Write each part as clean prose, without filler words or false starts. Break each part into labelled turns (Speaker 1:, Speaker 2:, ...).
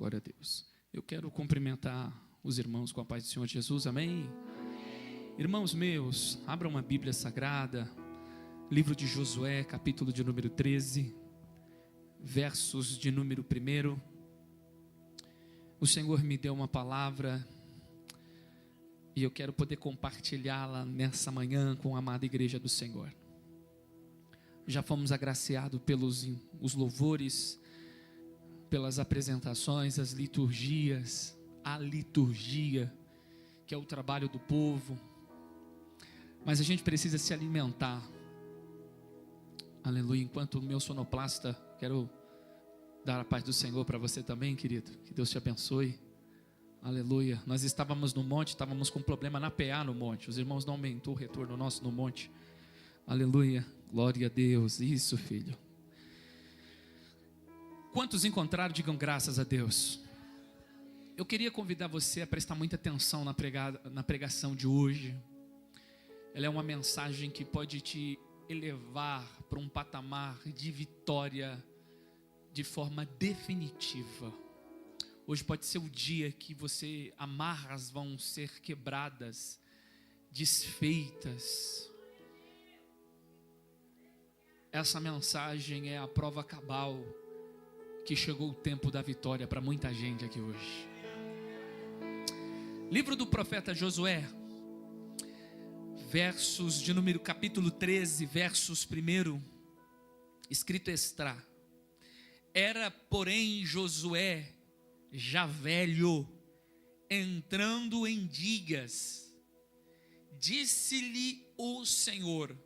Speaker 1: Glória a Deus. Eu quero cumprimentar os irmãos com a paz do Senhor Jesus, amém? Irmãos meus, abram uma Bíblia Sagrada, livro de Josué, capítulo de número 13, versos de número 1. O Senhor me deu uma palavra e eu quero poder compartilhá-la nessa manhã com a amada igreja do Senhor. Já fomos agraciados pelos os louvores, pelas apresentações, as liturgias, a liturgia, que é o trabalho do povo. Mas a gente precisa se alimentar. Aleluia. Enquanto o meu sonoplasta, quero dar a paz do Senhor para você também, querido. Que Deus te abençoe. Aleluia. Nós estávamos no monte, estávamos com um problema na PA no monte. Os irmãos não aumentou o retorno nosso no monte. Aleluia. Glória a Deus. Isso, filho. Quantos encontraram, digam graças a Deus. Eu queria convidar você a prestar muita atenção na pregação de hoje. Ela é uma mensagem que pode te elevar para um patamar de vitória de forma definitiva. Hoje pode ser o dia que amarras vão ser quebradas, desfeitas. Essa mensagem é a prova cabal que chegou o tempo da vitória para muita gente aqui hoje. Livro do profeta Josué, versos de número capítulo 13, versos 1, escrito está: era, porém, Josué já velho, entrando em dias, disse-lhe o Senhor: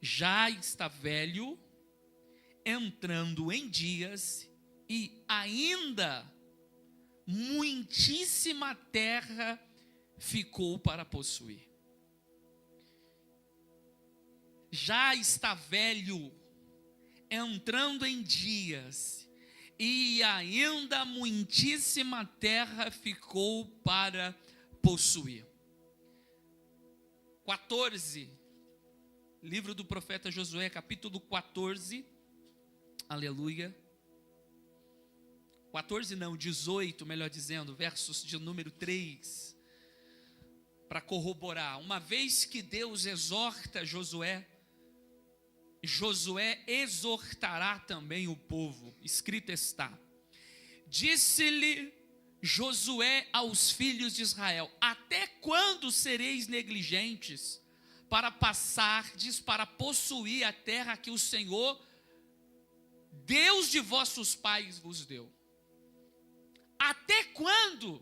Speaker 1: já está velho, entrando em dias, e ainda muitíssima terra ficou para possuir. Já está velho, entrando em dias, e ainda muitíssima terra ficou para possuir. 14, livro do profeta Josué, capítulo 14, aleluia. 18, melhor dizendo, versos de número 3, para corroborar. Uma vez que Deus exorta Josué, Josué exortará também o povo. Escrito está: disse-lhe Josué aos filhos de Israel: até quando sereis negligentes para passardes, para possuir a terra que o Senhor, Deus de vossos pais, vos deu? Até quando?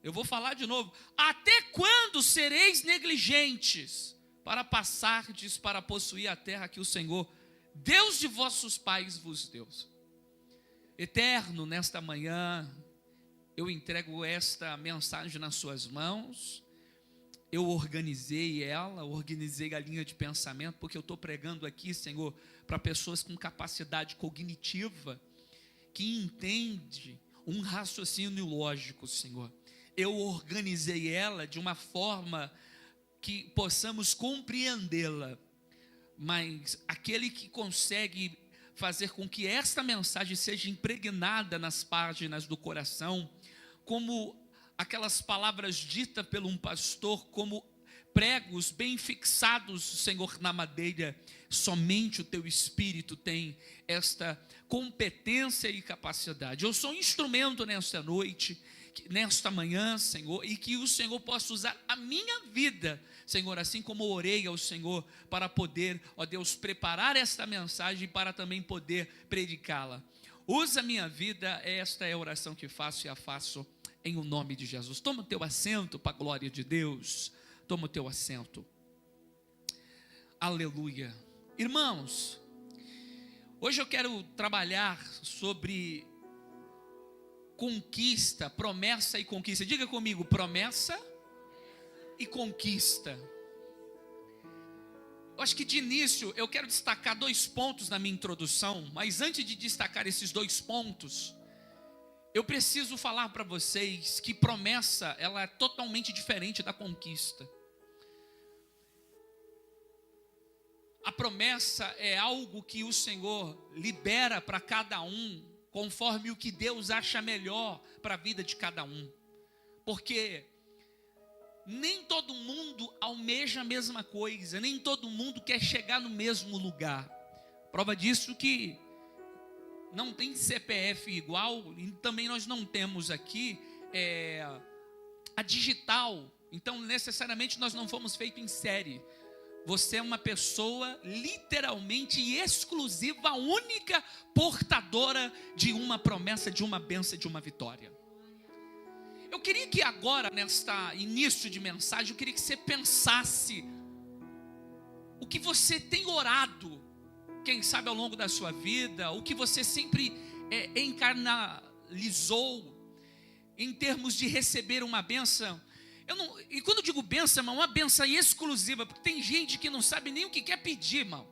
Speaker 1: Eu vou falar de novo. Até quando sereis negligentes para passardes, para possuir a terra que o Senhor, Deus de vossos pais, vos deu? Eterno, nesta manhã, eu entrego esta mensagem nas suas mãos. Eu organizei a linha de pensamento, porque eu estou pregando aqui, Senhor, para pessoas com capacidade cognitiva, que entende um raciocínio lógico, Senhor. Eu organizei ela de uma forma que possamos compreendê-la, mas aquele que consegue fazer com que esta mensagem seja impregnada nas páginas do coração, como aquelas palavras ditas por um pastor, como pregos bem fixados, Senhor, na madeira. Somente o teu Espírito tem esta competência e capacidade. Eu sou um instrumento nesta noite, nesta manhã, Senhor, e que o Senhor possa usar a minha vida, Senhor, assim como orei ao Senhor para poder, ó Deus, preparar esta mensagem para também poder predicá-la. Usa a minha vida, esta é a oração que faço e a faço em o nome de Jesus. Toma o teu assento para a glória de Deus. Toma o teu assento. Aleluia. Irmãos, hoje eu quero trabalhar sobre conquista, promessa e conquista. Diga comigo, promessa e conquista. Eu acho que de início eu quero destacar 2 pontos na minha introdução, mas antes de destacar esses 2 pontos, eu preciso falar para vocês que promessa, ela é totalmente diferente da conquista. A promessa é algo que o Senhor libera para cada um conforme o que Deus acha melhor para a vida de cada um. Porque nem todo mundo almeja a mesma coisa, nem todo mundo quer chegar no mesmo lugar. Prova disso que não tem CPF igual, e também nós não temos aqui a digital. Então, necessariamente, nós não fomos feitos em série. Você é uma pessoa literalmente exclusiva, única portadora de uma promessa, de uma bênção, de uma vitória. Eu queria que agora, nesta início de mensagem, eu queria que você pensasse o que você tem orado, quem sabe ao longo da sua vida, o que você sempre encarnalizou em termos de receber uma bênção. E quando eu digo bênção, irmão, uma bênção exclusiva, porque tem gente que não sabe nem o que quer pedir, irmão.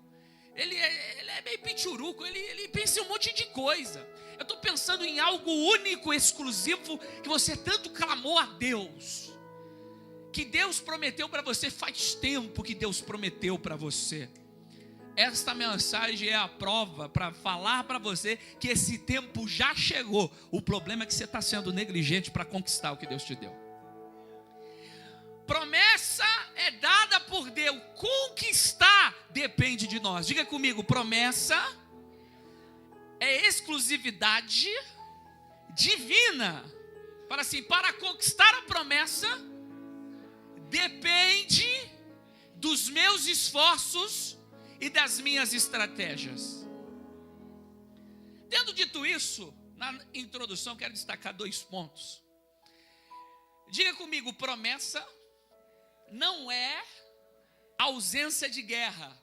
Speaker 1: Ele é meio pichuruco, ele pensa em um monte de coisa. Eu estou pensando em algo único, exclusivo, que você tanto clamou a Deus, que Deus prometeu para você, faz tempo que Deus prometeu para você. Esta mensagem é a prova para falar para você que esse tempo já chegou. O problema é que você está sendo negligente para conquistar o que Deus te deu. Promessa é dada por Deus, conquistar depende de nós. Diga comigo, promessa é exclusividade divina. Para conquistar a promessa, depende dos meus esforços e das minhas estratégias. Tendo dito isso, na introdução quero destacar 2 pontos. Diga comigo, promessa não é ausência de guerra,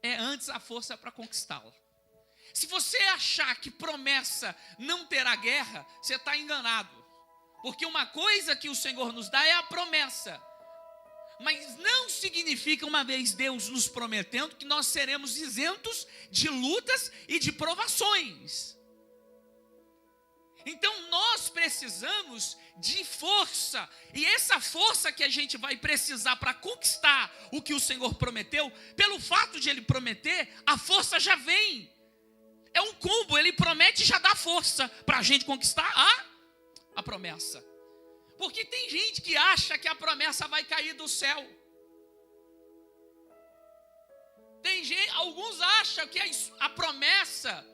Speaker 1: é antes a força para conquistá-la. Se você achar que promessa não terá guerra, você está enganado. Porque uma coisa que o Senhor nos dá é a promessa. Mas não significa, uma vez Deus nos prometendo, que nós seremos isentos de lutas e de provações. Então nós precisamos de força, e essa força que a gente vai precisar para conquistar o que o Senhor prometeu, pelo fato de Ele prometer, a força já vem. É um combo, Ele promete e já dá força para a gente conquistar a promessa. Porque tem gente que acha que a promessa vai cair do céu. Alguns acham que a promessa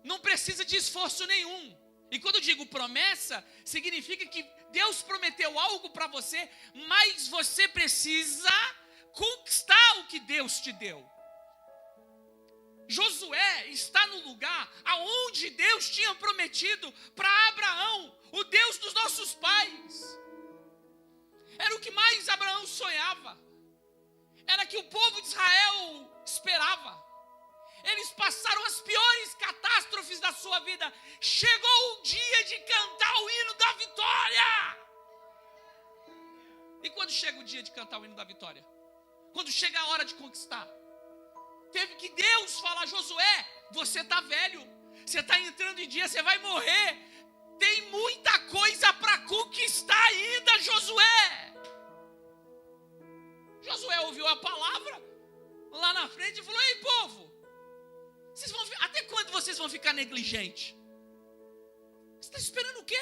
Speaker 1: não precisa de esforço nenhum. E quando eu digo promessa, significa que Deus prometeu algo para você, mas você precisa conquistar o que Deus te deu. Josué está no lugar aonde Deus tinha prometido para Abraão, o Deus dos nossos pais. Era o que mais Abraão sonhava. Era que o povo de Israel esperava. Eles passaram as piores catástrofes da sua vida. Chegou o dia de cantar o hino da vitória. E quando chega o dia de cantar o hino da vitória? Quando chega a hora de conquistar? Teve que Deus falar, Josué, você está velho. Você está entrando em dia, você vai morrer. Tem muita coisa para conquistar ainda, Josué. Josué ouviu a palavra lá na frente e falou, ei povo, até quando vocês vão ficar negligentes? Você está esperando o quê?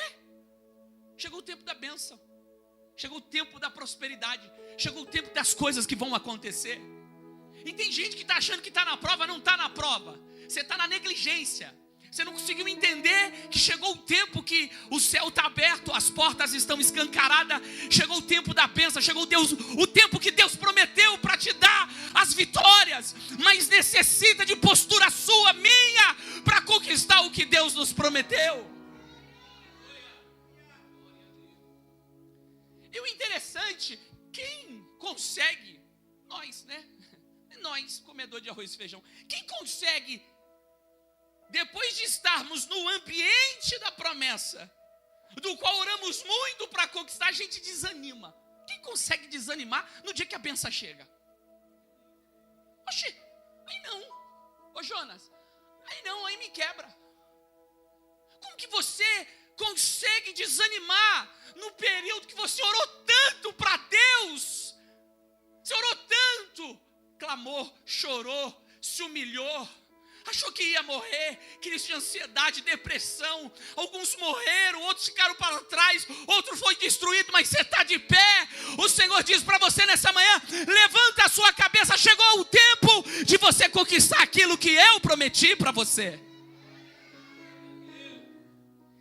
Speaker 1: Chegou o tempo da bênção. Chegou o tempo da prosperidade. Chegou o tempo das coisas que vão acontecer. E tem gente que está achando que está na prova, não está na prova. Você está na negligência. Você não conseguiu entender que chegou o tempo que o céu está aberto, as portas estão escancaradas. Chegou o tempo da bênção, chegou o tempo que Deus prometeu para te dar as vitórias. Mas necessita de postura sua, minha, para conquistar o que Deus nos prometeu. E o interessante, quem consegue, nós, nós, comedor de arroz e feijão, quem consegue, depois de estarmos no ambiente da promessa, do qual oramos muito para conquistar, a gente desanima. Quem consegue desanimar no dia que a bênção chega? Oxi, aí não. Ô Jonas, aí não, aí me quebra. Como que você consegue desanimar no período que você orou tanto para Deus? Você orou tanto, clamou, chorou, se humilhou. achou que ia morrer, crise de ansiedade, depressão. Alguns morreram, outros ficaram para trás, outro foi destruído, mas você está de pé. O Senhor diz para você nessa manhã: levanta a sua cabeça, chegou o tempo de você conquistar aquilo que eu prometi para você.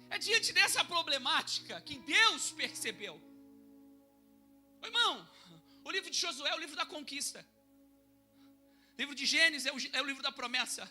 Speaker 1: É diante dessa problemática que Deus percebeu. Irmão, o livro de Josué é o livro da conquista. O livro de Gênesis é o livro da promessa.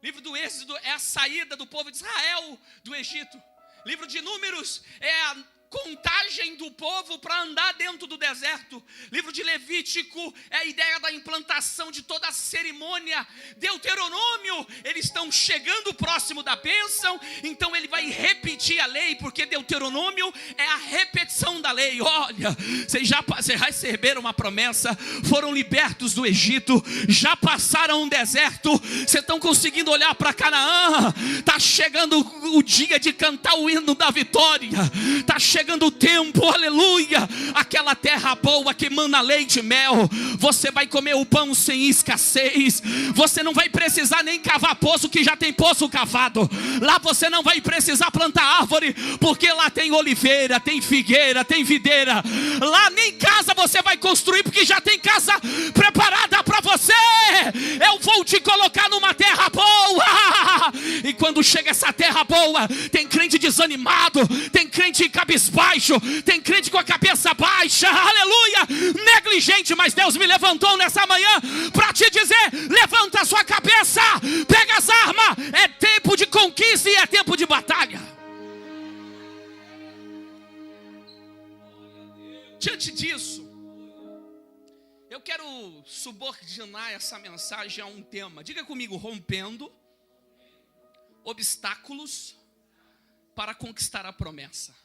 Speaker 1: O livro do Êxodo é a saída do povo de Israel do Egito. O livro de Números é a contagem do povo para andar dentro do deserto. Livro de Levítico é a ideia da implantação de toda a cerimônia. Deuteronômio, eles estão chegando próximo da bênção, então ele vai repetir a lei, porque Deuteronômio é a repetição da lei. Olha, vocês já receberam uma promessa, foram libertos do Egito, já passaram um deserto, vocês estão conseguindo olhar para Canaã. Está chegando o dia de cantar o hino da vitória. Está chegando o tempo, aleluia, aquela terra boa que mana leite e mel. Você vai comer o pão sem escassez. Você não vai precisar nem cavar poço, que já tem poço cavado. Lá você não vai precisar plantar árvore, porque lá tem oliveira, tem figueira, tem videira. Lá nem casa você vai construir, porque já tem casa preparada para você. Eu vou te colocar numa terra boa. E quando chega essa terra boa, tem crente desanimado, tem crente cabisbaixo, tem crente com a cabeça baixa, aleluia, negligente. Mas Deus me levantou nessa manhã para te dizer: levanta a sua cabeça, pega as armas. É tempo de conquista e é tempo de batalha. Diante disso, eu quero subordinar essa mensagem a um tema. Diga comigo: rompendo obstáculos para conquistar a promessa.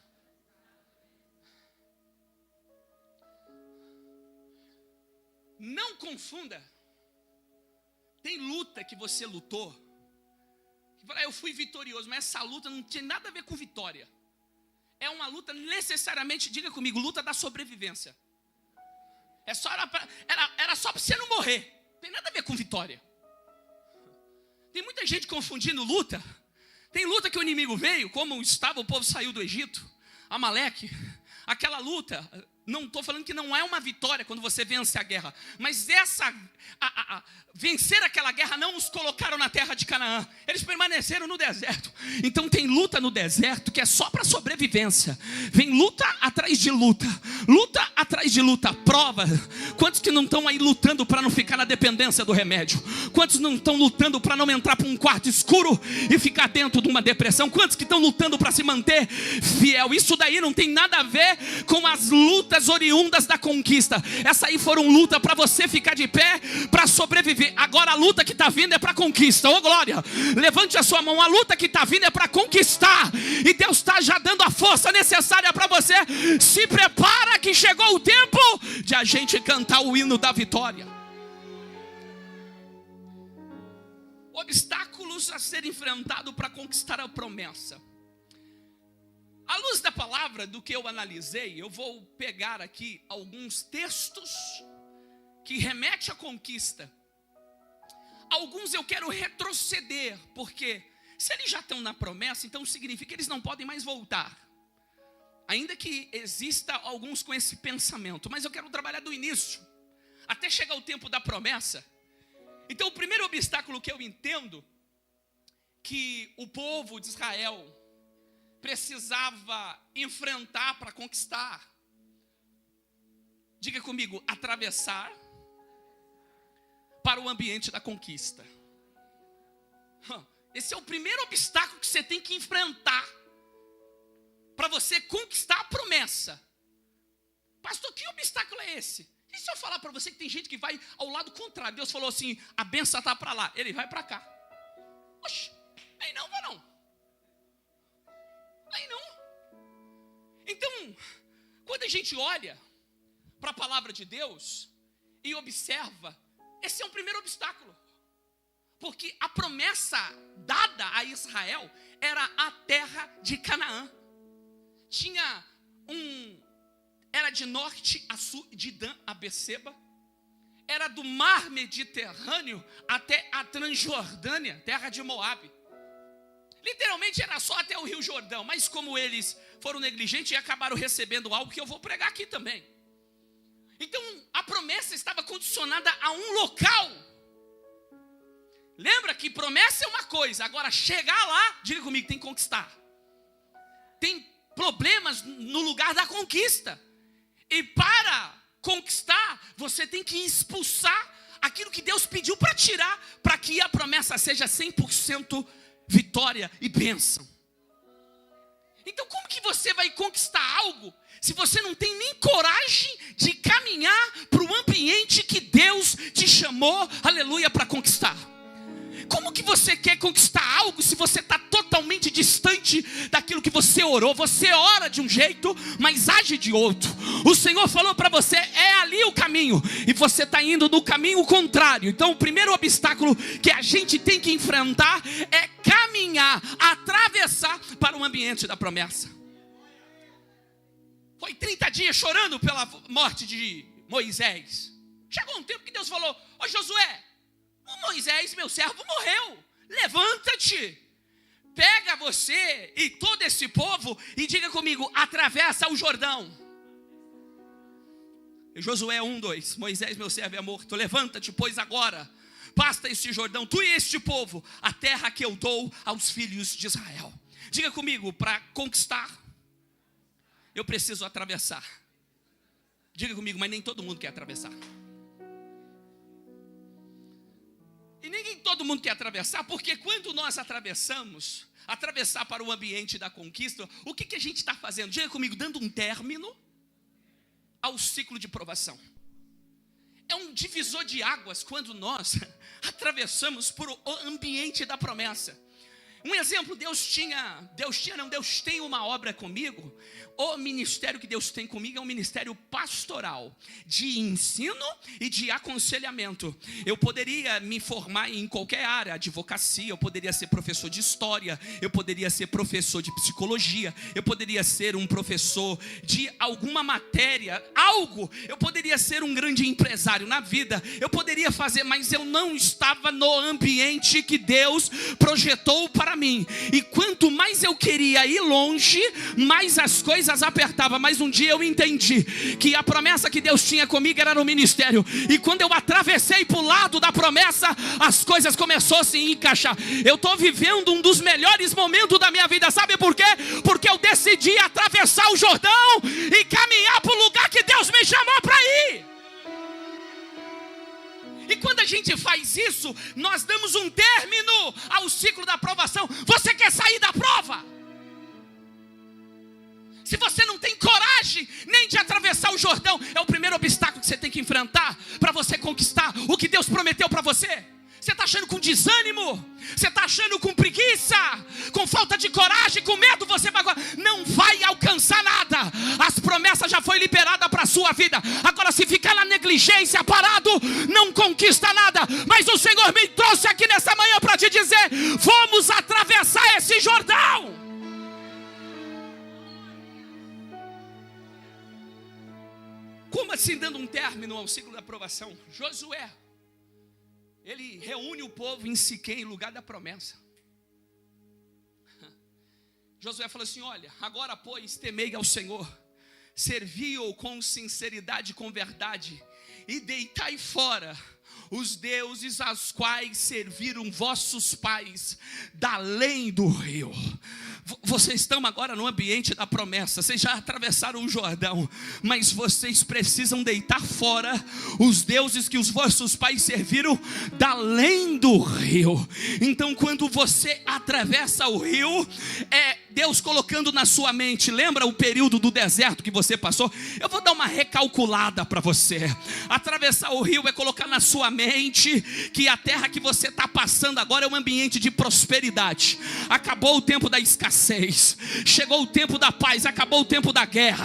Speaker 1: Não confunda. Tem luta que você lutou, que fala: eu fui vitorioso, mas essa luta não tinha nada a ver com vitória. É uma luta necessariamente, diga comigo, luta da sobrevivência. Era só para você não morrer. Não tem nada a ver com vitória. Tem muita gente confundindo luta. Tem luta que o inimigo veio, como estava, o povo saiu do Egito, Amaleque. Aquela luta, não estou falando que não é uma vitória quando você vence a guerra, mas vencer aquela guerra não os colocaram na terra de Canaã, eles permaneceram no deserto. Então tem luta no deserto que é só para sobrevivência. Vem luta atrás de luta, luta atrás de luta, prova. Quantos que não estão aí lutando para não ficar na dependência do remédio? Quantos não estão lutando para não entrar para um quarto escuro e ficar dentro de uma depressão? Quantos que estão lutando para se manter fiel? Isso daí não tem nada a ver com as lutas oriundas da conquista. Essa aí foram luta para você ficar de pé, para sobreviver. Agora a luta que está vindo é para conquista. Ô glória, levante a sua mão. A luta que está vindo é para conquistar, e Deus está já dando a força necessária para você. Se prepara que chegou o tempo de a gente cantar o hino da vitória. Obstáculos a ser enfrentado para conquistar a promessa. À luz da palavra, do que eu analisei, eu vou pegar aqui alguns textos que remetem à conquista. Alguns eu quero retroceder, porque se eles já estão na promessa, então significa que eles não podem mais voltar. Ainda que exista alguns com esse pensamento, mas eu quero trabalhar do início, até chegar o tempo da promessa. Então o primeiro obstáculo que eu entendo, que o povo de Israel precisava enfrentar para conquistar, diga comigo, atravessar para o ambiente da conquista. Esse é o primeiro obstáculo que você tem que enfrentar para você conquistar a promessa. Pastor, que obstáculo é esse? E se eu falar para você que tem gente que vai ao lado contrário? Deus falou assim: a bênção está para lá, ele vai para cá. Oxe, aí não vai não. Aí não. Então, quando a gente olha para a palavra de Deus e observa, esse é um primeiro obstáculo. Porque a promessa dada a Israel era a terra de Canaã. Era de norte a sul, de Dan a Beceba. era do mar Mediterrâneo até a Transjordânia, terra de Moabe. Literalmente era só até o Rio Jordão, mas como eles foram negligentes e acabaram recebendo algo que eu vou pregar aqui também. Então a promessa estava condicionada a um local. Lembra que promessa é uma coisa, agora chegar lá, diga comigo, tem que conquistar. Tem problemas no lugar da conquista. E para conquistar, você tem que expulsar aquilo que Deus pediu para tirar, para que a promessa seja 100% vitória e bênção. Então como que você vai conquistar algo se você não tem nem coragem de caminhar para o ambiente que Deus te chamou, aleluia, para conquistar? Como que você quer conquistar algo se você está totalmente distante daquilo que você orou? Você ora de um jeito, mas age de outro. O Senhor falou para você, é ali o caminho, e você está indo no caminho contrário. Então o primeiro obstáculo que a gente tem que enfrentar é caminhar, atravessar para o ambiente da promessa. Foi 30 dias chorando pela morte de Moisés. Chegou um tempo que Deus falou, ô Josué, o Moisés, meu servo, morreu. Levanta-te. Pega você e todo esse povo e diga comigo, atravessa o Jordão. Josué 1:2. Moisés, meu servo, é morto. Levanta-te, pois agora basta este Jordão, tu e este povo, a terra que eu dou aos filhos de Israel. Diga comigo, para conquistar, eu preciso atravessar. Diga comigo, mas nem todo mundo quer atravessar. E nem todo mundo quer atravessar, porque quando nós atravessar para o ambiente da conquista, o que a gente está fazendo? Diga comigo, dando um término ao ciclo de provação. É um divisor de águas quando nós atravessamos por o ambiente da promessa. Um exemplo, Deus tem uma obra comigo. O ministério que Deus tem comigo é um ministério pastoral, de ensino e de aconselhamento. Eu poderia me formar em qualquer área, advocacia, eu poderia ser professor de história, eu poderia ser professor de psicologia, eu poderia ser um professor de alguma matéria, eu poderia ser um grande empresário na vida, eu poderia fazer, mas eu não estava no ambiente que Deus projetou para mim. E quanto mais eu queria ir longe, mais as coisas apertavam. Mas um dia eu entendi que a promessa que Deus tinha comigo era no ministério. E quando eu atravessei para o lado da promessa, as coisas começaram a se encaixar. Eu estou vivendo um dos melhores momentos da minha vida. Sabe por quê? Porque eu decidi atravessar o Jordão e caminhar para o lugar que Deus me chamou para ir. E quando a gente faz isso, nós damos um término ao ciclo da provação. Você quer sair da prova? Se você não tem coragem nem de atravessar o Jordão, é o primeiro obstáculo que você tem que enfrentar para você conquistar o que Deus prometeu para você. Você está achando com desânimo? Você está achando com preguiça? Com falta de coragem? Com medo? Você não vai alcançar nada. As promessas já foram liberadas para a sua vida. Agora, se ficar na negligência, parado, não conquista nada. Mas o Senhor me trouxe aqui nessa manhã para te dizer, vamos atravessar esse Jordão. Como assim dando um término ao ciclo da aprovação? Josué, ele reúne o povo em Siquém, em lugar da promessa. Josué falou assim, olha, agora pois temei ao Senhor, servi-o com sinceridade e com verdade, e deitai fora os deuses aos quais serviram vossos pais, da além do rio. Vocês estão agora no ambiente da promessa, vocês já atravessaram o Jordão, mas vocês precisam deitar fora os deuses que os vossos pais serviram, da além do rio. Então quando você atravessa o rio, é Deus colocando na sua mente, lembra o período do deserto que você passou? Eu vou dar uma recalculada para você. Atravessar o rio é colocar na sua sua mente que a terra que você está passando agora é um ambiente de prosperidade. Acabou o tempo da escassez, chegou o tempo da paz, acabou o tempo da guerra,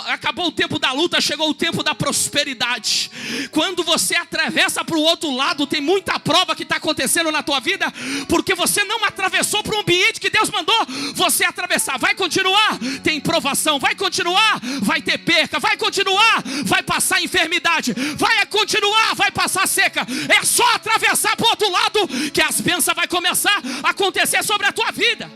Speaker 1: acabou o tempo da luta, chegou o tempo da prosperidade. Quando você atravessa para o outro lado, tem muita prova que está acontecendo na tua vida, porque você não atravessou para o ambiente que Deus mandou você atravessar. Vai continuar, tem provação, vai continuar, vai ter perca, vai continuar, vai passar enfermidade, vai continuar, vai passar seca. É só atravessar para o outro lado que as bênçãos vai começar a acontecer sobre a tua vida.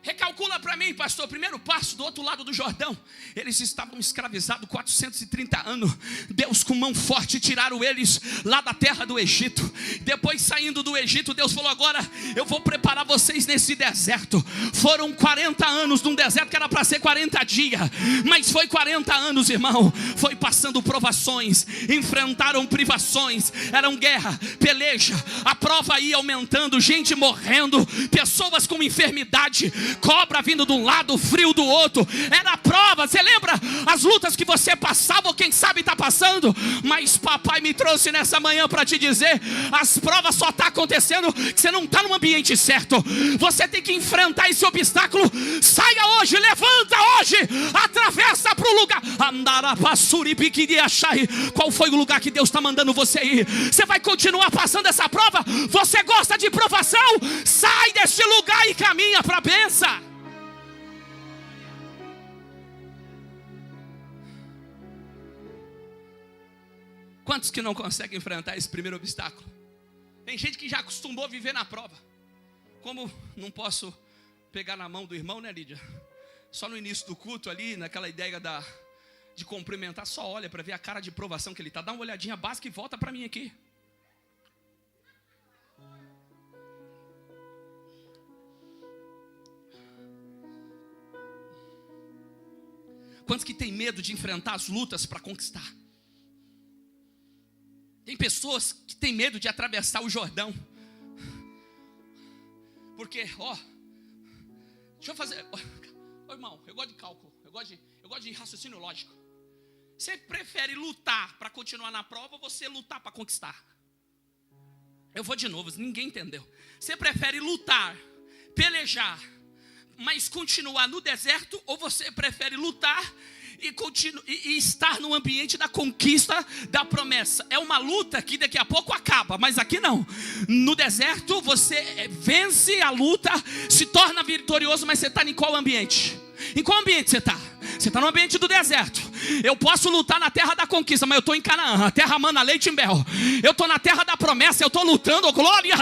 Speaker 1: Recalcula para mim, pastor, o primeiro passo do outro lado do Jordão. Eles estavam escravizados 430 anos. Deus com mão forte tiraram eles lá da terra do Egito. Depois saindo do Egito, Deus falou: agora eu vou preparar vocês nesse deserto. Foram 40 anos num deserto que era para ser 40 dias, mas foi 40 anos, irmão. Foi passando provações, enfrentaram privações, eram guerra, peleja, a prova ia aumentando, gente morrendo, pessoas com enfermidade, cobra vindo de um lado, frio do outro. Era a prova. Você lembra as lutas que você passava, ou quem sabe está passando? Mas papai me trouxe nessa manhã para te dizer: as provas só estão acontecendo que você não está no ambiente certo. Você tem que enfrentar esse obstáculo. Saia hoje, levanta hoje, atravessa para o lugar. Qual foi o lugar que Deus está mandando você ir? Você vai continuar passando essa prova? Você gosta de provação? Sai desse lugar e caminha para a bênção. Quantos que não conseguem enfrentar esse primeiro obstáculo? Tem gente que já acostumou a viver na prova. Como não posso pegar na mão do irmão, né, Lídia? Só no início do culto ali, naquela ideia de cumprimentar, só olha para ver a cara de provação que ele está. Dá uma olhadinha básica e volta para mim aqui. Quantos que tem medo de enfrentar as lutas para conquistar? Tem pessoas que têm medo de atravessar o Jordão. Porque, deixa eu fazer... irmão, eu gosto de cálculo, eu gosto de raciocínio lógico. Você prefere lutar para continuar na prova ou você lutar para conquistar? Eu vou de novo, ninguém entendeu. Você prefere lutar, pelejar, mas continuar no deserto, ou você prefere lutar e estar no ambiente da conquista da promessa? É uma luta que daqui a pouco acaba, mas aqui não. No deserto você vence a luta, se torna vitorioso, mas você está em qual ambiente? Em qual ambiente você está? Você está no ambiente do deserto. Eu posso lutar na terra da conquista, mas eu estou em Canaã, a terra mana leite e mel. Eu estou na terra da promessa, eu estou lutando, glória,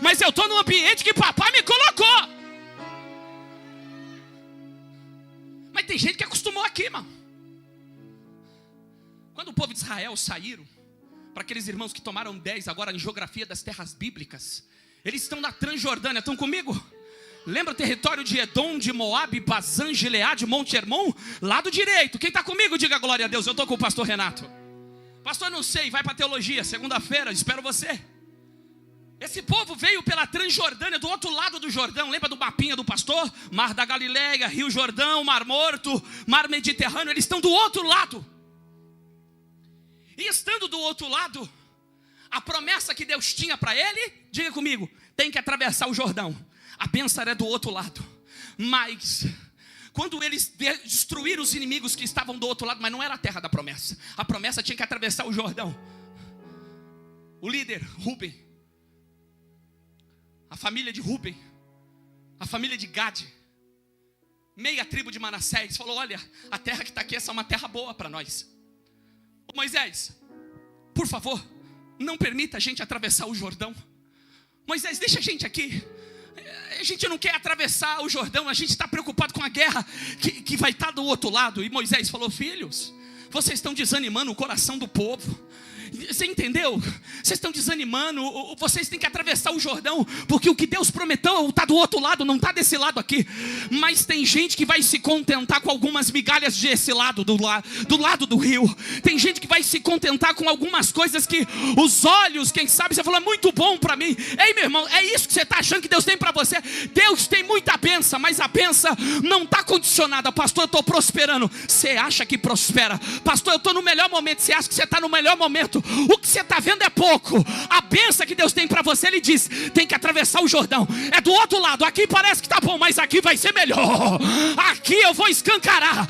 Speaker 1: mas eu estou no ambiente que papai me colocou. Mas tem gente que acostumou aqui, mano. Quando o povo de Israel saíram, para aqueles irmãos que tomaram 10 agora em geografia das terras bíblicas, eles estão na Transjordânia, estão comigo? Lembra o território de Edom, de Moabe, Bazã, Gileade, Monte Hermon? Lado direito. Quem está comigo, diga glória a Deus. Eu estou com o pastor Renato. Pastor, não sei, vai para teologia, segunda-feira, espero você. Esse povo veio pela Transjordânia, do outro lado do Jordão. Lembra do mapinha do pastor? Mar da Galileia, Rio Jordão, Mar Morto, Mar Mediterrâneo. Eles estão do outro lado. E estando do outro lado, a promessa que Deus tinha para ele, diga comigo, tem que atravessar o Jordão. A bênção era do outro lado. Mas quando eles destruíram os inimigos que estavam do outro lado, mas não era a terra da promessa. A promessa tinha que atravessar o Jordão. O líder, Ruben, a família de Ruben, a família de Gade, meia tribo de Manassés, falou: olha, a terra que está aqui, essa é uma terra boa para nós. Ô Moisés, por favor, não permita a gente atravessar o Jordão. Moisés, deixa a gente aqui. A gente não quer atravessar o Jordão, a gente está preocupado com a guerra que vai estar do outro lado. E Moisés falou: filhos, vocês estão desanimando o coração do povo. Você entendeu? Vocês estão desanimando, vocês têm que atravessar o Jordão, porque o que Deus prometeu está do outro lado, não está desse lado aqui. Mas tem gente que vai se contentar com algumas migalhas desse lado, do lado do rio. Tem gente que vai se contentar com algumas coisas que os olhos, quem sabe, você falou, é muito bom para mim. Ei, meu irmão, é isso que você está achando que Deus tem para você? Deus tem muita bênção, mas a bênção não está condicionada. Pastor, eu estou prosperando. Você acha que prospera? Pastor, eu estou no melhor momento. Você acha que você está no melhor momento? O que você está vendo é pouco. A bênção que Deus tem para você, Ele diz, tem que atravessar o Jordão. É do outro lado. Aqui parece que está bom, mas aqui vai ser melhor. Aqui eu vou escancarar.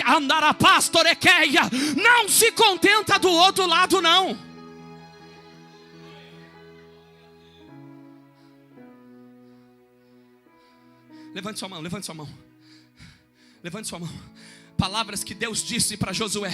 Speaker 1: Andar a pastorequeia. Não se contenta do outro lado, não. Levante sua mão, levante sua mão. Levante sua mão. Palavras que Deus disse para Josué.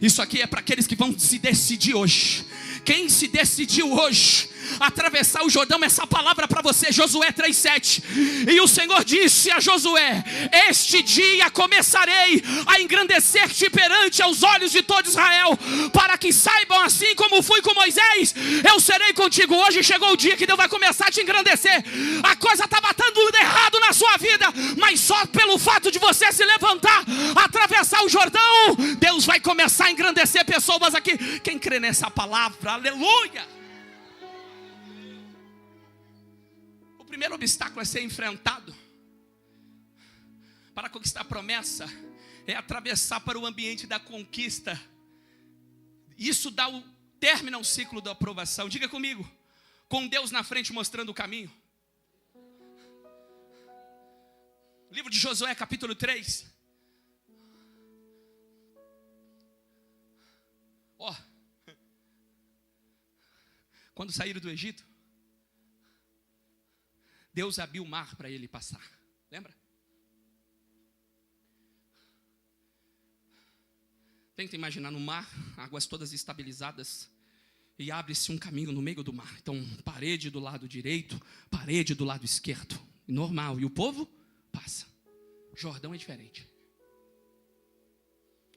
Speaker 1: Isso aqui é para aqueles que vão se decidir hoje. Quem se decidiu hoje atravessar o Jordão, essa palavra para você, Josué 3:7. E o Senhor disse a Josué: este dia começarei a engrandecer-te perante aos olhos de todo Israel, para que saibam, assim como fui com Moisés, eu serei contigo. Hoje chegou o dia que Deus vai começar a te engrandecer. A coisa estava dando errado na sua vida, mas só pelo fato de você se levantar, atravessar o Jordão, Deus vai começar a engrandecer pessoas aqui. Quem crê nessa palavra, aleluia. O primeiro obstáculo a ser enfrentado para conquistar a promessa é atravessar para o ambiente da conquista. Isso dá o término ao ciclo da aprovação. Diga comigo, com Deus na frente mostrando o caminho. Livro de Josué, capítulo 3. Quando saíram do Egito, Deus abriu o mar para ele passar. Lembra? Tenta imaginar no mar, águas todas estabilizadas, e abre-se um caminho no meio do mar. Então, parede do lado direito, parede do lado esquerdo. Normal. E o povo passa. Jordão é diferente.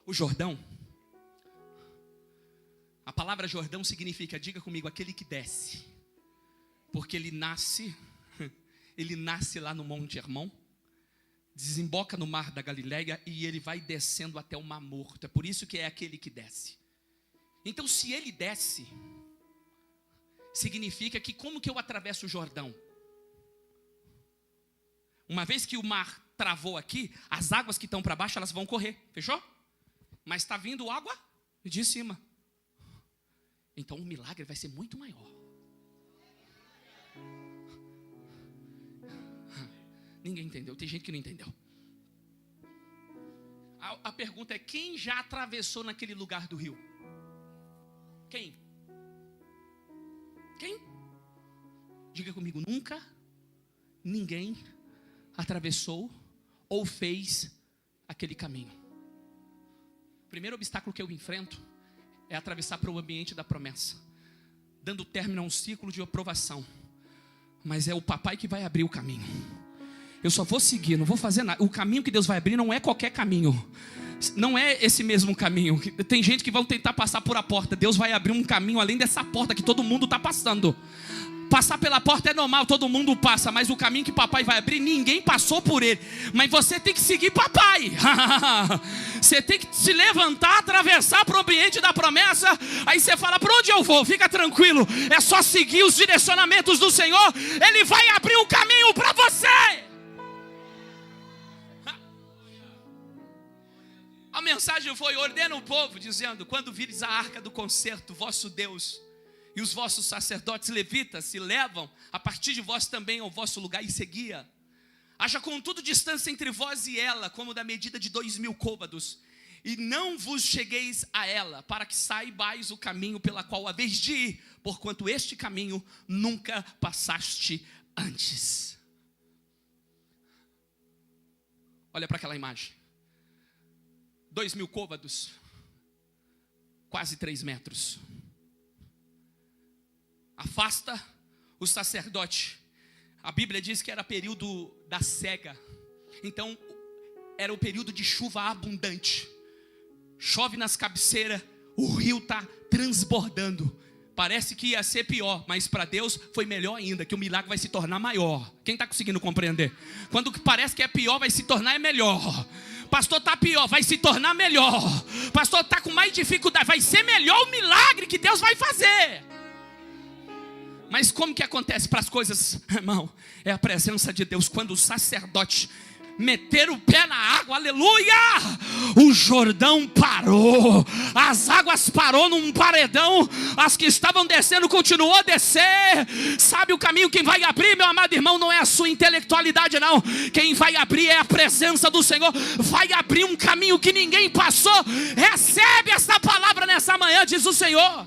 Speaker 1: O Jordão, a palavra Jordão significa, diga comigo, aquele que desce. Porque ele nasce lá no Monte Hermon, desemboca no mar da Galileia e ele vai descendo até o Mar Morto. É por isso que é aquele que desce. Então, se ele desce, significa que como que eu atravesso o Jordão? Uma vez que o mar travou aqui, as águas que estão para baixo, elas vão correr, fechou? Mas está vindo água de cima. Então o milagre vai ser muito maior. Ninguém entendeu, tem gente que não entendeu. A pergunta é, quem já atravessou naquele lugar do rio? Quem? Quem? Diga comigo, nunca ninguém atravessou ou fez aquele caminho. O primeiro obstáculo que eu enfrento é atravessar para o ambiente da promessa, dando término a um ciclo de aprovação. Mas é o papai que vai abrir o caminho. Eu só vou seguir, não vou fazer nada. O caminho que Deus vai abrir não é qualquer caminho. Não é esse mesmo caminho. Tem gente que vão tentar passar por a porta. Deus vai abrir um caminho além dessa porta que todo mundo está passando. Passar pela porta é normal, todo mundo passa. Mas o caminho que papai vai abrir, ninguém passou por ele. Mas você tem que seguir papai. Você tem que se levantar, atravessar para o ambiente da promessa. Aí você fala, para onde eu vou? Fica tranquilo, é só seguir os direcionamentos do Senhor. Ele vai abrir um caminho para você. A mensagem foi, ordena o povo, dizendo, quando vires a arca do concerto, vosso Deus, e os vossos sacerdotes levitas se levam a partir de vós também ao vosso lugar e seguia. Haja contudo distância entre vós e ela, como da medida de 2.000 côvados, e não vos chegueis a ela, para que saibais o caminho pela qual haveis de ir, porquanto este caminho nunca passaste antes. Olha para aquela imagem. 2.000 côvados, quase 3 metros. Afasta o sacerdote. A Bíblia diz que era período da cega. Então, era o período de chuva abundante. Chove nas cabeceiras, O rio está transbordando. Parece que ia ser pior, mas para Deus foi melhor ainda, que o milagre vai se tornar maior. Quem está conseguindo compreender? Quando parece que é pior, vai se tornar melhor. Pastor, está pior, vai se tornar melhor. Pastor, está com mais dificuldade, vai ser melhor o milagre que Deus vai fazer. Mas como que acontece para as coisas, irmão? É a presença de Deus. Quando o sacerdote meter o pé na água, aleluia, o Jordão parou, as águas parou num paredão, as que estavam descendo continuou a descer. Sabe o caminho? Quem vai abrir, meu amado irmão, não é a sua intelectualidade não, quem vai abrir é a presença do Senhor. Vai abrir um caminho que ninguém passou. Recebe essa palavra nessa manhã, diz o Senhor.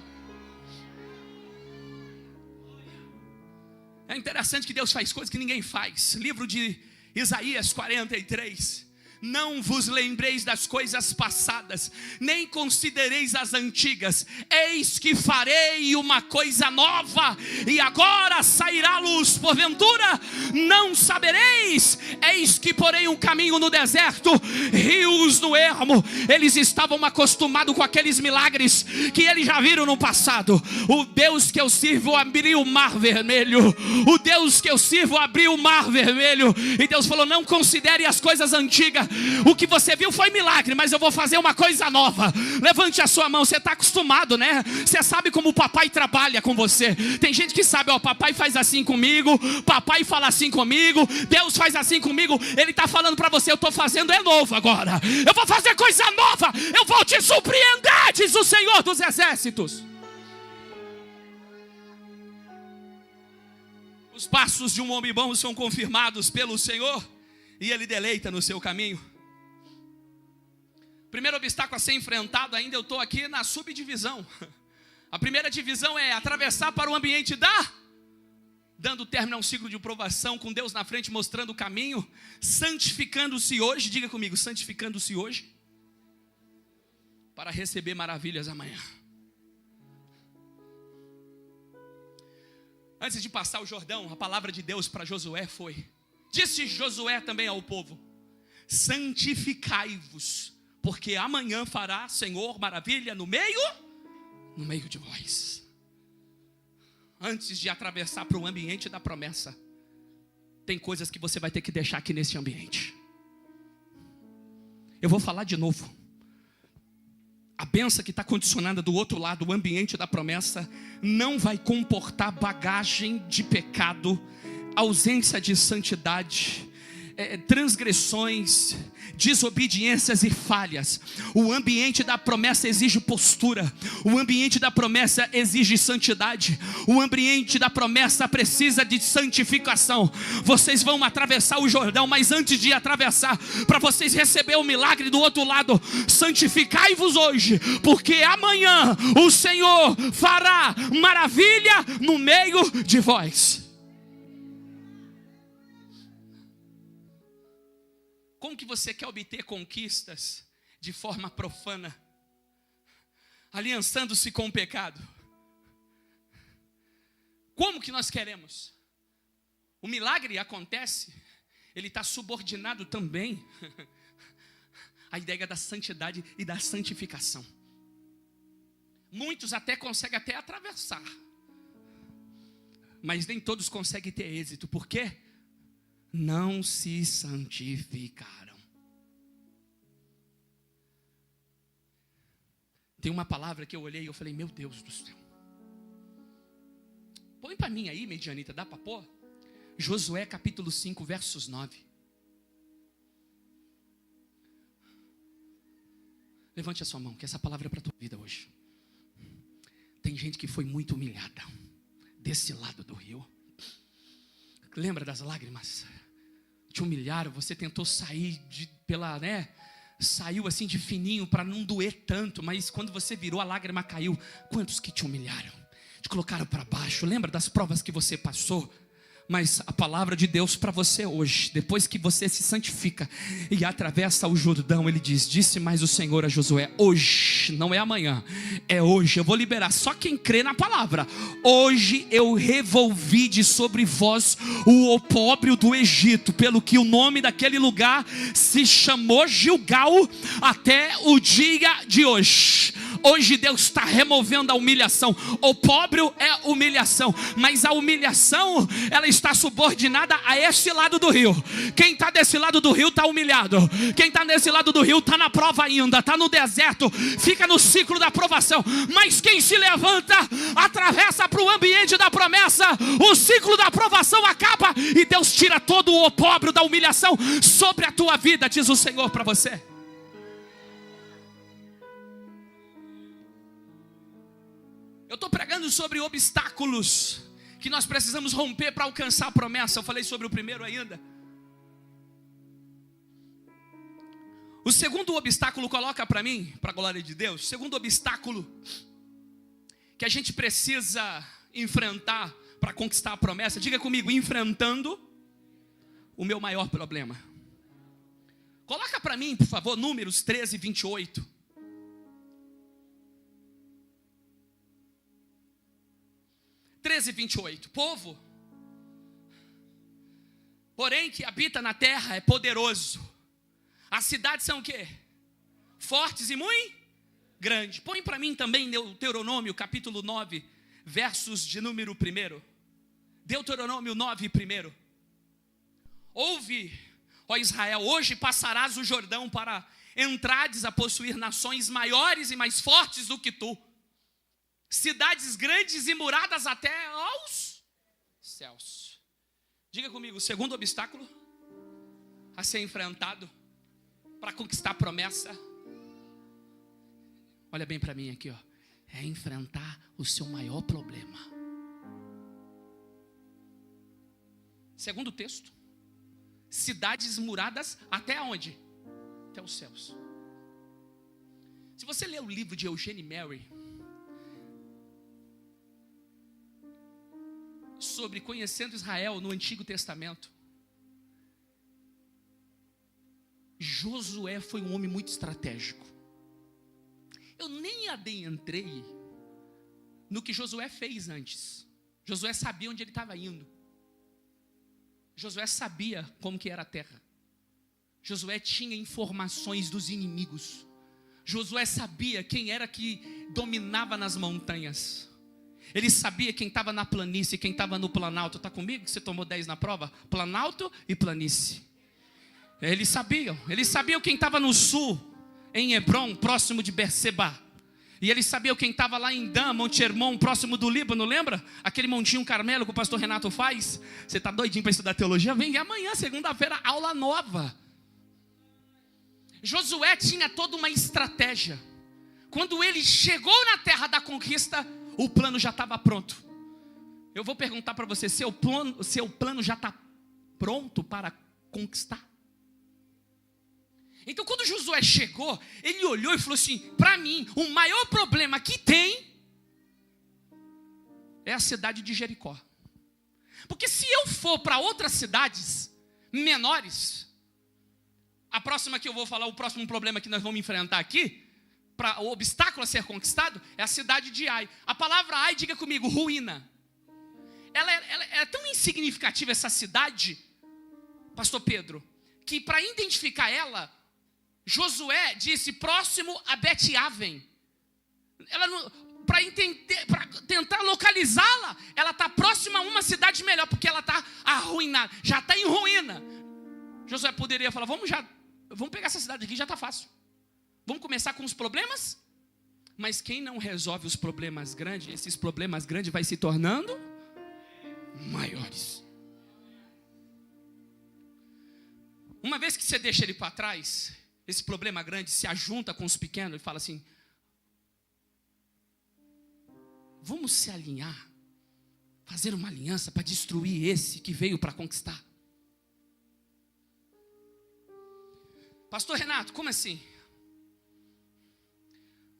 Speaker 1: É interessante que Deus faz coisas que ninguém faz. Livro de Isaías 43. Não vos lembreis das coisas passadas, nem considereis as antigas. Eis que farei uma coisa nova, e agora sairá luz. Porventura não sabereis? Eis que porei um caminho no deserto, rios no ermo. Eles estavam acostumados com aqueles milagres que eles já viram no passado. O Deus que eu sirvo abriu o mar vermelho. O Deus que eu sirvo abriu o mar vermelho. E Deus falou: não considere as coisas antigas. O que você viu foi milagre, mas eu vou fazer uma coisa nova. Levante a sua mão. Você está acostumado, né? Você sabe como o papai trabalha com você. Tem gente que sabe, ó, papai faz assim comigo, papai fala assim comigo, Deus faz assim comigo. Ele está falando para você: eu estou fazendo é novo agora. Eu vou fazer coisa nova. Eu vou te surpreender, diz o Senhor dos Exércitos. Os passos de um homem bom são confirmados pelo Senhor, e Ele deleita no seu caminho. Primeiro obstáculo a ser enfrentado, ainda eu estou aqui na subdivisão. A primeira divisão é atravessar para o ambiente dando término a um ciclo de provação, com Deus na frente mostrando o caminho, santificando-se hoje, diga comigo, santificando-se hoje, para receber maravilhas amanhã. Antes de passar o Jordão, a palavra de Deus para Josué foi: disse Josué também ao povo: santificai-vos, porque amanhã fará Senhor maravilha no meio de vós. Antes de atravessar para o ambiente da promessa, tem coisas que você vai ter que deixar aqui nesse ambiente. Eu vou falar de novo. A bênção que está condicionada do outro lado, o ambiente da promessa, não vai comportar bagagem de pecado, ausência de santidade, transgressões, desobediências e falhas. O ambiente da promessa exige postura. O ambiente da promessa exige santidade. O ambiente da promessa precisa de santificação. Vocês vão atravessar o Jordão, mas antes de atravessar, para vocês receber o milagre do outro lado, santificai-vos hoje, porque amanhã o Senhor fará maravilha no meio de vós. Como que você quer obter conquistas de forma profana, aliançando-se com o pecado? Como que nós queremos? O milagre acontece, ele está subordinado também à ideia da santidade e da santificação. Muitos até conseguem até atravessar, mas nem todos conseguem ter êxito. Por quê? Não se santificaram. Tem uma palavra que eu olhei e eu falei: meu Deus do céu. Põe para mim aí, Medianita, dá para pôr? Josué capítulo 5, versos 9. Levante a sua mão, que essa palavra é para a tua vida hoje. Tem gente que foi muito humilhada desse lado do rio. Lembra das lágrimas? Te humilharam, você tentou sair saiu assim de fininho para não doer tanto, mas quando você virou, a lágrima caiu. Quantos que te humilharam? Te colocaram para baixo. Lembra das provas que você passou? Mas a palavra de Deus para você hoje, depois que você se santifica e atravessa o Jordão, ele diz: disse mais o Senhor a Josué: hoje, não é amanhã, é hoje. Eu vou liberar só quem crê na palavra. Hoje eu revolvi de sobre vós o opróbrio do Egito, pelo que o nome daquele lugar se chamou Gilgal até o dia de hoje. Hoje Deus está removendo a humilhação. Opróbrio é humilhação, mas a humilhação, ela está subordinada a este lado do rio. Quem está desse lado do rio está humilhado. Quem está desse lado do rio está na prova ainda, está no deserto, fica no ciclo da provação. Mas quem se levanta, atravessa para o ambiente da promessa, o ciclo da provação acaba e Deus tira todo o opróbrio da humilhação sobre a tua vida, diz o Senhor para você. Eu estou pregando sobre obstáculos que nós precisamos romper para alcançar a promessa. Eu falei sobre o primeiro ainda. O segundo obstáculo, coloca para mim, para a glória de Deus. O segundo obstáculo que a gente precisa enfrentar para conquistar a promessa. Diga comigo, enfrentando o meu maior problema. Coloca para mim, por favor, Números 13, 28. Povo, porém que habita na terra é poderoso. As cidades são o quê? Fortes e muito grandes. Põe para mim também Deuteronômio capítulo 9, versos de número 1. Deuteronômio 9, 1. Ouve, ó Israel, hoje passarás o Jordão para entrades a possuir nações maiores e mais fortes do que tu. Cidades grandes e muradas até aos céus. Diga comigo, o segundo obstáculo a ser enfrentado para conquistar a promessa. Olha bem para mim aqui, ó. É enfrentar o seu maior problema. Segundo texto, cidades muradas até onde? Até os céus. Se você ler o livro de Eugene Mary, sobre conhecendo Israel no Antigo Testamento, Josué foi um homem muito estratégico. Eu nem adentrei no que Josué fez antes. Josué sabia onde ele estava indo. Josué sabia como que era a terra. Josué tinha informações dos inimigos. Josué sabia quem era que dominava nas montanhas. Ele sabia quem estava na planície, quem estava no planalto. Está comigo que você tomou 10 na prova? Planalto e planície. Eles sabiam quem estava no sul, em Hebrom, próximo de Berseba. E eles sabiam quem estava lá em Dan, Monte Hermon, próximo do Líbano, lembra? Aquele montinho Carmelo que o pastor Renato faz. Você está doidinho para estudar teologia? Vem amanhã, segunda-feira, aula nova. Josué tinha toda uma estratégia. Quando ele chegou na terra da conquista, o plano já estava pronto. Eu vou perguntar para você, seu plano já está pronto para conquistar? Então quando Josué chegou, ele olhou e falou assim, para mim, o maior problema que tem é a cidade de Jericó. Porque se eu for para outras cidades menores, a próxima que eu vou falar, o próximo problema que nós vamos enfrentar aqui, para o obstáculo a ser conquistado, é a cidade de Ai. A palavra Ai, diga comigo, ruína. Ela é tão insignificativa essa cidade, pastor Pedro, que para identificar ela, Josué disse próximo a Bet-Aven. Para tentar localizá-la, ela está próxima a uma cidade melhor, porque ela está arruinada, já está em ruína. Josué poderia falar, vamos pegar essa cidade aqui, já está fácil. Vamos começar com os problemas? Mas quem não resolve os problemas grandes, esses problemas grandes vai se tornando maiores. Uma vez que você deixa ele para trás, esse problema grande se ajunta com os pequenos e fala assim, vamos se alinhar, fazer uma aliança para destruir esse que veio para conquistar. Pastor Renato, como assim?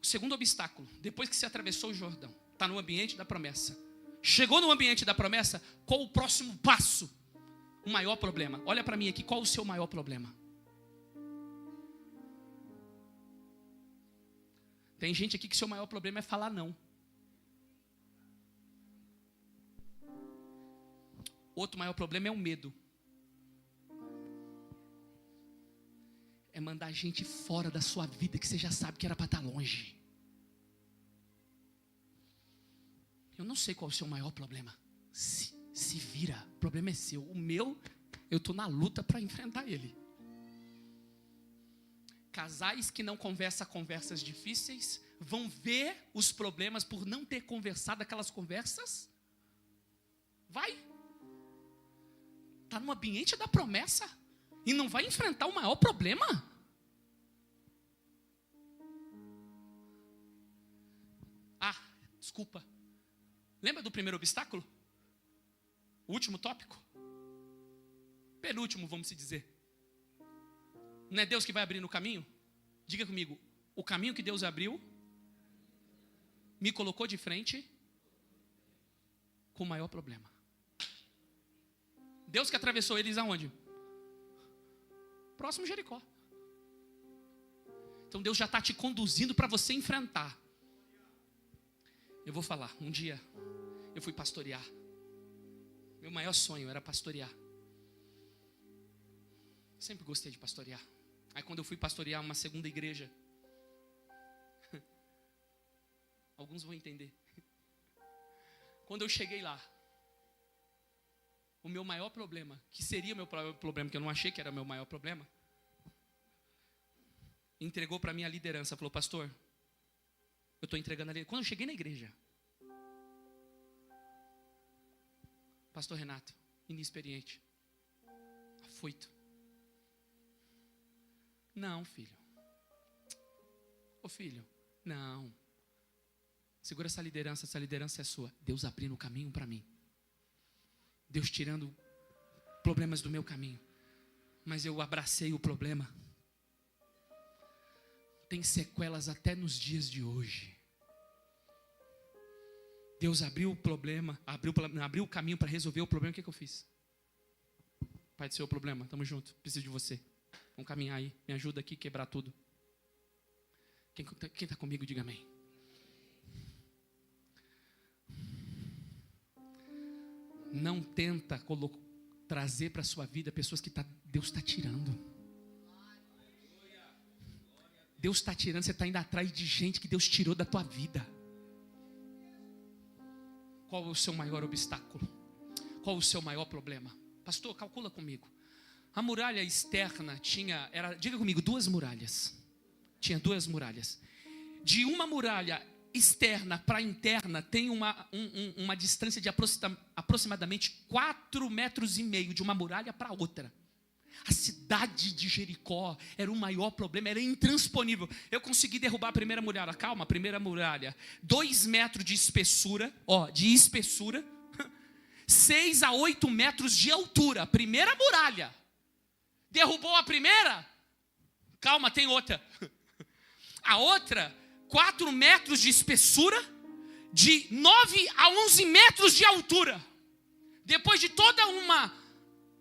Speaker 1: O segundo obstáculo, depois que você atravessou o Jordão, está no ambiente da promessa. Chegou no ambiente da promessa, qual o próximo passo? O maior problema. Olha para mim aqui, qual o seu maior problema? Tem gente aqui que seu maior problema é falar não. Outro maior problema é o medo. É mandar gente fora da sua vida que você já sabe que era para estar longe. Eu não sei qual é o seu maior problema. Se vira, o problema é seu. O meu, eu estou na luta para enfrentar ele. Casais que não conversam conversas difíceis vão ver os problemas por não ter conversado aquelas conversas. Vai. Está no ambiente da promessa e não vai enfrentar o maior problema. Desculpa. Lembra do primeiro obstáculo? O último tópico? Penúltimo, vamos se dizer. Não é Deus que vai abrir no caminho? Diga comigo, o caminho que Deus abriu me colocou de frente com o maior problema. Deus que atravessou eles aonde? Próximo Jericó. Então Deus já está te conduzindo para você enfrentar. Eu vou falar, um dia eu fui pastorear. Meu maior sonho era pastorear. Sempre gostei de pastorear. Aí quando eu fui pastorear uma segunda igreja, alguns vão entender. Quando eu cheguei lá, o meu maior problema, que seria o meu problema, que eu não achei que era o meu maior problema, entregou para mim a liderança, falou: pastor, eu estou entregando a liderança. Quando eu cheguei na igreja, pastor Renato, inexperiente, afoito. Não, filho. Ô filho, não. Segura essa liderança é sua. Deus abrindo o caminho para mim. Deus tirando problemas do meu caminho. Mas eu abracei o problema. Tem sequelas até nos dias de hoje. Deus abriu o problema, abriu o caminho para resolver o problema. O que eu fiz? Pai do seu problema, tamo junto, preciso de você. Vamos caminhar aí, me ajuda aqui a quebrar tudo. Quem está comigo, diga amém. Não tenta trazer para a sua vida pessoas que Deus está tirando. Deus está tirando, você está indo atrás de gente que Deus tirou da tua vida. Qual é o seu maior obstáculo? Qual é o seu maior problema? Pastor, calcula comigo. A muralha externa diga comigo, 2 muralhas. Tinha 2 muralhas. De uma muralha externa para interna tem uma distância de aproximadamente 4,5 metros de uma muralha para outra. A cidade de Jericó era o maior problema, era intransponível. Eu consegui derrubar a primeira muralha. Calma, a primeira muralha, 2 metros de espessura, 6 a 8 metros de altura. Primeira muralha. Derrubou a primeira? Calma, tem outra. A outra, 4 metros de espessura, de 9 a 11 metros de altura. Depois de toda uma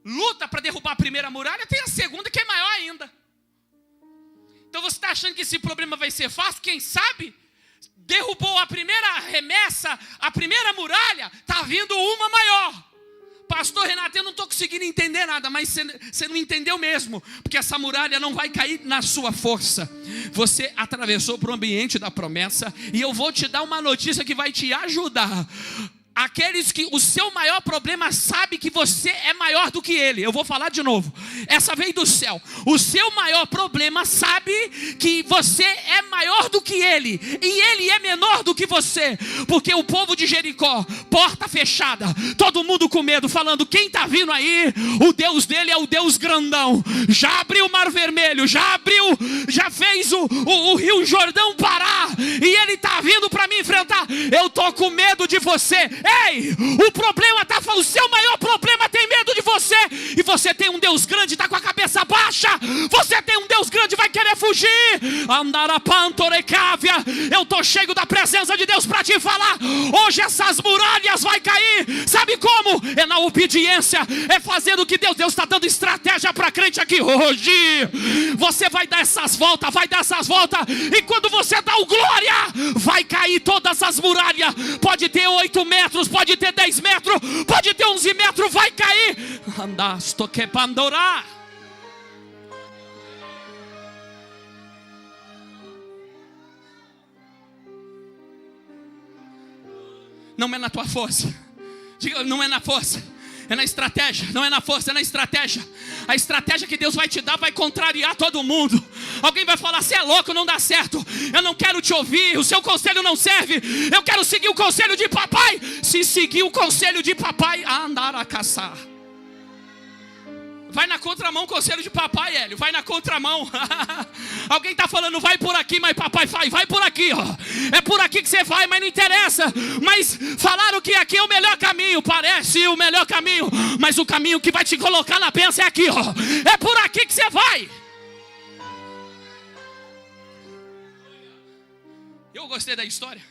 Speaker 1: luta para derrubar a primeira muralha, tem a segunda que é maior ainda. Então você está achando que esse problema vai ser fácil? Quem sabe? Derrubou a primeira remessa, a primeira muralha, está vindo uma maior. Pastor Renato, eu não estou conseguindo entender nada, mas você não entendeu mesmo, porque essa muralha não vai cair na sua força. Você atravessou para o ambiente da promessa, e eu vou te dar uma notícia que vai te ajudar. Aqueles que o seu maior problema sabe que você é maior do que ele. Eu vou falar de novo. Essa veio do céu. O seu maior problema sabe que você é maior do que ele. E ele é menor do que você. Porque o povo de Jericó, porta fechada, todo mundo com medo, falando: quem está vindo aí? O Deus dele é o Deus grandão. Já abriu o mar vermelho, já fez o rio Jordão parar. E ele está vindo para me enfrentar. Eu estou com medo de você. Ei, o seu maior problema tem medo de você. E você tem um Deus grande, está com a cabeça baixa. Você tem um Deus grande, vai querer fugir. Eu estou cheio da presença de Deus para te falar. Hoje essas muralhas vai cair. Sabe como? É na obediência. É fazendo o que Deus está dando estratégia para crente aqui hoje. Você vai dar essas voltas, e quando você dá o glória, vai cair todas as muralhas. Pode ter 8 metros, pode ter 10 metros, pode ter 11 metros, vai cair. Andasto que pandorá. Não é na tua força. Diga, não é na força. É na estratégia, não é na força, é na estratégia. A estratégia que Deus vai te dar vai contrariar todo mundo. Alguém vai falar, você é louco, não dá certo. Eu não quero te ouvir, o seu conselho não serve. Eu quero seguir o conselho de papai. Se seguir o conselho de papai, andar a caçar. Vai na contramão o conselho de papai, Hélio. Vai na contramão. Alguém está falando, vai por aqui, mas papai vai por aqui, ó. É por aqui que você vai, mas não interessa. Mas falaram que aqui é o melhor caminho. Parece o melhor caminho, mas o caminho que vai te colocar na bênção é aqui, ó. É por aqui que você vai. Eu gostei da história.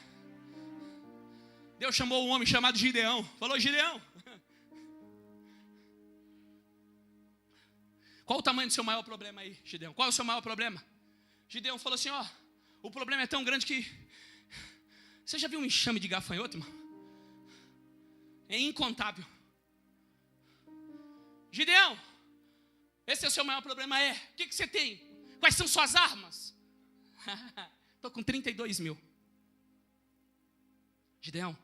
Speaker 1: Deus chamou um homem chamado Gideão. Falou, Gideão, qual o tamanho do seu maior problema aí, Gideão? Qual é o seu maior problema? Gideão falou assim, ó, o problema é tão grande que... Você já viu um enxame de gafanhoto, irmão? É incontável. Gideão, esse é o seu maior problema, é. O que você tem? Quais são suas armas? Estou com 32 mil. Gideão,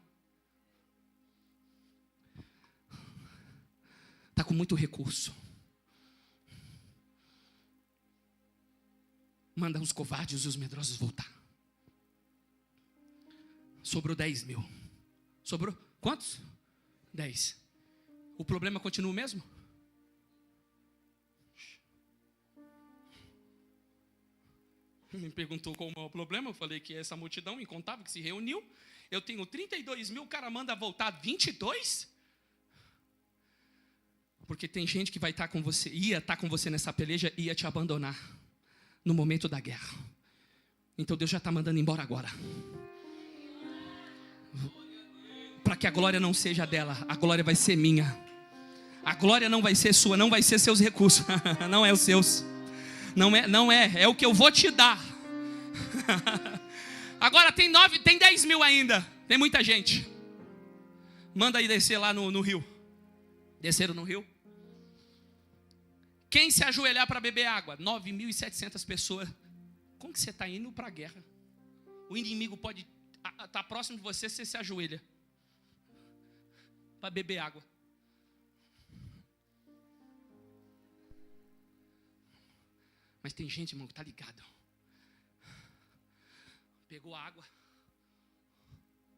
Speaker 1: está com muito recurso. Manda os covardes e os medrosos voltar. Sobrou 10 mil. Sobrou quantos? 10. O problema continua o mesmo? Me perguntou qual é o problema. Eu falei que essa multidão incontável que se reuniu. Eu tenho 32 mil, o cara manda voltar 22? Porque tem gente que vai estar com você, ia estar com você nessa peleja, ia te abandonar no momento da guerra. Então Deus já está mandando embora agora. Para que a glória não seja dela, a glória vai ser minha. A glória não vai ser sua, não vai ser seus recursos. Não é os seus. Não é o que eu vou te dar. Agora tem 10 mil ainda. Tem muita gente. Manda aí descer lá no rio. Desceram no rio. Quem se ajoelhar para beber água? 9.700 pessoas. Como que você está indo para a guerra? O inimigo pode estar próximo de você, você se ajoelha para beber água. Mas tem gente, irmão, que está ligado. Pegou a água,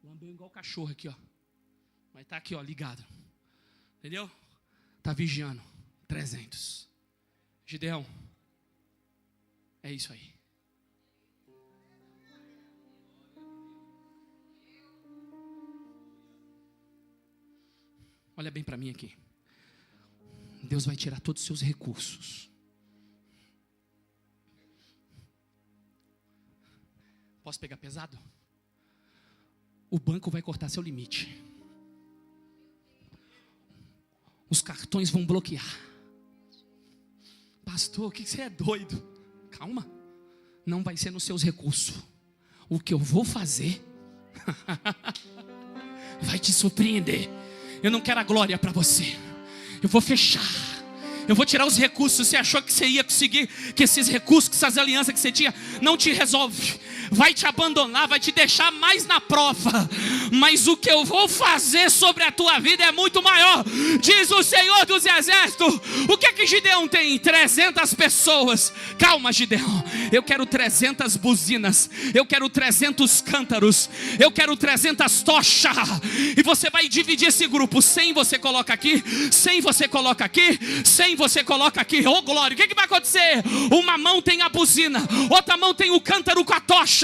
Speaker 1: lambeu igual cachorro aqui, ó. Mas está aqui, ó, ligado. Entendeu? Está vigiando. 300. Gideão, é isso aí. Olha bem para mim aqui. Deus vai tirar todos os seus recursos. Posso pegar pesado? O banco vai cortar seu limite. Os cartões vão bloquear. Pastor, o que você é doido? Calma. Não vai ser nos seus recursos. O que eu vou fazer vai te surpreender. Eu não quero a glória para você. Eu vou fechar. Eu vou tirar os recursos. Você achou que você ia conseguir, que esses recursos, que essas alianças que você tinha, não te resolve. Vai te abandonar, vai te deixar mais na prova. Mas o que eu vou fazer sobre a tua vida é muito maior, diz o Senhor dos Exércitos. O que Gideão tem? 300 pessoas. Calma, Gideão. Eu quero 300 buzinas. Eu quero 300 cântaros. Eu quero 300 tochas. E você vai dividir esse grupo. 100 você coloca aqui, 100 você coloca aqui, 100 você coloca aqui. Oh glória, o que vai acontecer? Uma mão tem a buzina, outra mão tem o cântaro com a tocha.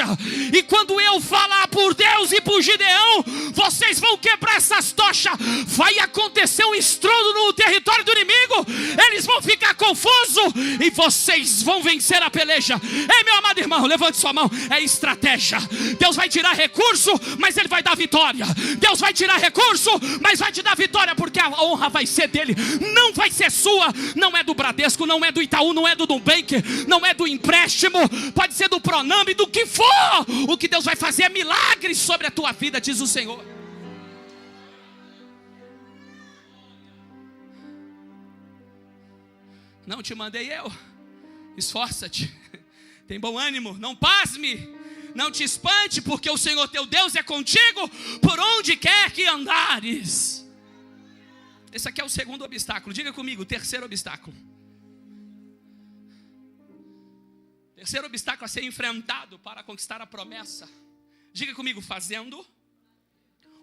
Speaker 1: E quando eu falar por Deus e por Gideão, vocês vão quebrar essas tochas. Vai acontecer um estrondo no território do inimigo. Eles vão ficar confusos e vocês vão vencer a peleja. Ei, meu amado irmão, levante sua mão. É estratégia. Deus vai tirar recurso, mas Ele vai dar vitória. Deus vai tirar recurso, mas vai te dar vitória, porque a honra vai ser dele, não vai ser sua. Não é do Bradesco, não é do Itaú, não é do Nubank, não é do empréstimo, pode ser do Pronamp, do que for. O que Deus vai fazer é milagres sobre a tua vida, diz o Senhor. Não te mandei eu. Esforça-te. Tem bom ânimo, não pasme. Não te espante, porque o Senhor teu Deus é contigo por onde quer que andares. Esse aqui é o segundo obstáculo. Diga comigo, o terceiro obstáculo. Terceiro obstáculo a ser enfrentado para conquistar a promessa. Diga comigo, fazendo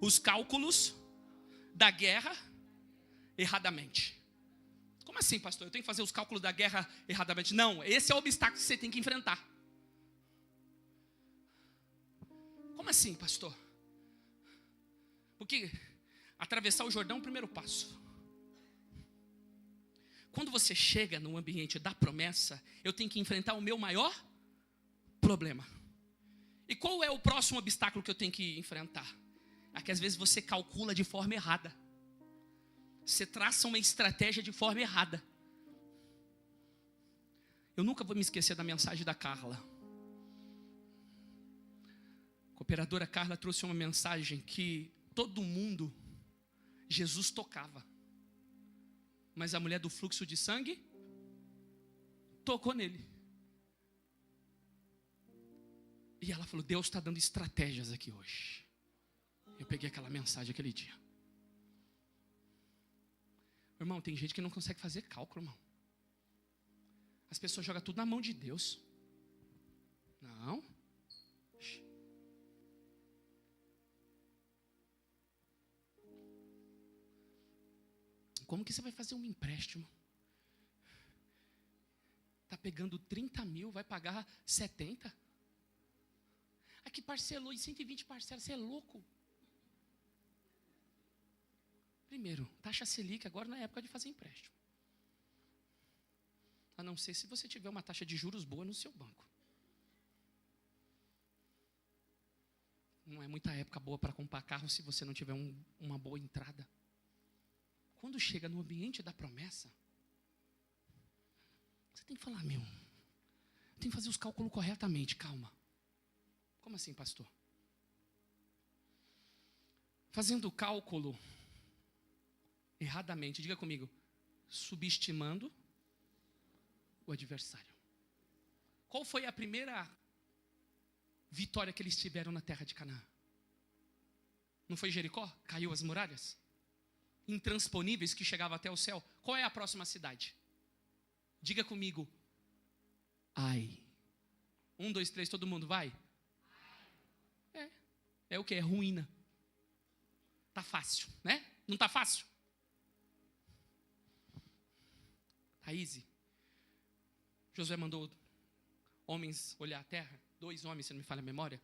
Speaker 1: os cálculos da guerra erradamente. Como assim, pastor? Eu tenho que fazer os cálculos da guerra erradamente? Não, esse é o obstáculo que você tem que enfrentar. Como assim, pastor? Porque atravessar o Jordão é o primeiro passo. Quando você chega no ambiente da promessa, eu tenho que enfrentar o meu maior problema. E qual é o próximo obstáculo que eu tenho que enfrentar? É que às vezes você calcula de forma errada. Você traça uma estratégia de forma errada. Eu nunca vou me esquecer da mensagem da Carla. A cooperadora Carla trouxe uma mensagem que todo mundo, Jesus tocava. Mas a mulher do fluxo de sangue tocou nele. E ela falou, Deus está dando estratégias aqui hoje. Eu peguei aquela mensagem aquele dia. Irmão, tem gente que não consegue fazer cálculo, irmão. As pessoas jogam tudo na mão de Deus. Não. Como que você vai fazer um empréstimo? Está pegando 30 mil, vai pagar 70? Aqui parcelou em 120 parcelas, você é louco. Primeiro, taxa Selic agora não é época de fazer empréstimo. A não ser se você tiver uma taxa de juros boa no seu banco. Não é muita época boa para comprar carro se você não tiver uma boa entrada. Quando chega no ambiente da promessa, você tem que falar, eu tenho que fazer os cálculos corretamente, calma. Como assim, pastor? Fazendo o cálculo erradamente, diga comigo, subestimando o adversário. Qual foi a primeira vitória que eles tiveram na terra de Canaã? Não foi Jericó? Caiu as muralhas? Intransponíveis que chegavam até o céu. Qual é a próxima cidade? Diga comigo, Ai. 1, 2, 3, todo mundo vai? É o que? É ruína. Tá fácil, né? Não tá fácil? Thaís, Josué mandou homens olhar a terra, 2 homens, se não me falha a memória.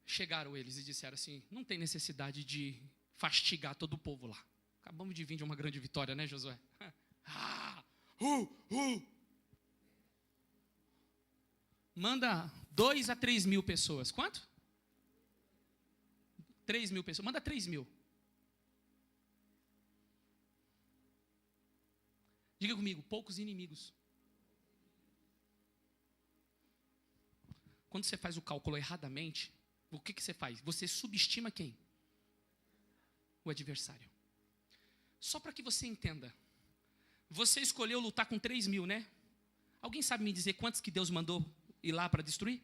Speaker 1: Chegaram eles e disseram assim, não tem necessidade de fastigar todo o povo lá. Acabamos de vir de uma grande vitória, né, Josué? Manda 2 a 3 mil pessoas. Quanto? 3 mil pessoas. Manda 3 mil. Diga comigo, poucos inimigos. Quando você faz o cálculo erradamente, o que você faz? Você subestima quem? O adversário. Só para que você entenda. Você escolheu lutar com 3 mil, né? Alguém sabe me dizer quantos que Deus mandou ir lá para destruir?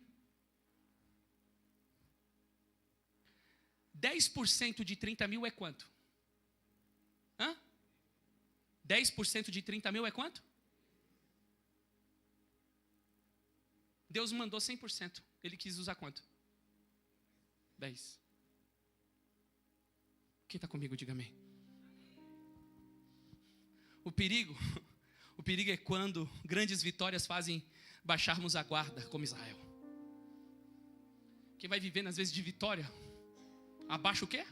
Speaker 1: 10% de 30 mil é quanto? 10% de 30 mil é quanto? Deus mandou 100%. Ele quis usar quanto? 10. Quem está comigo, diga amém. O perigo é quando grandes vitórias fazem baixarmos a guarda, como Israel. Quem vai vivendo às vezes de vitória, abaixa o quê?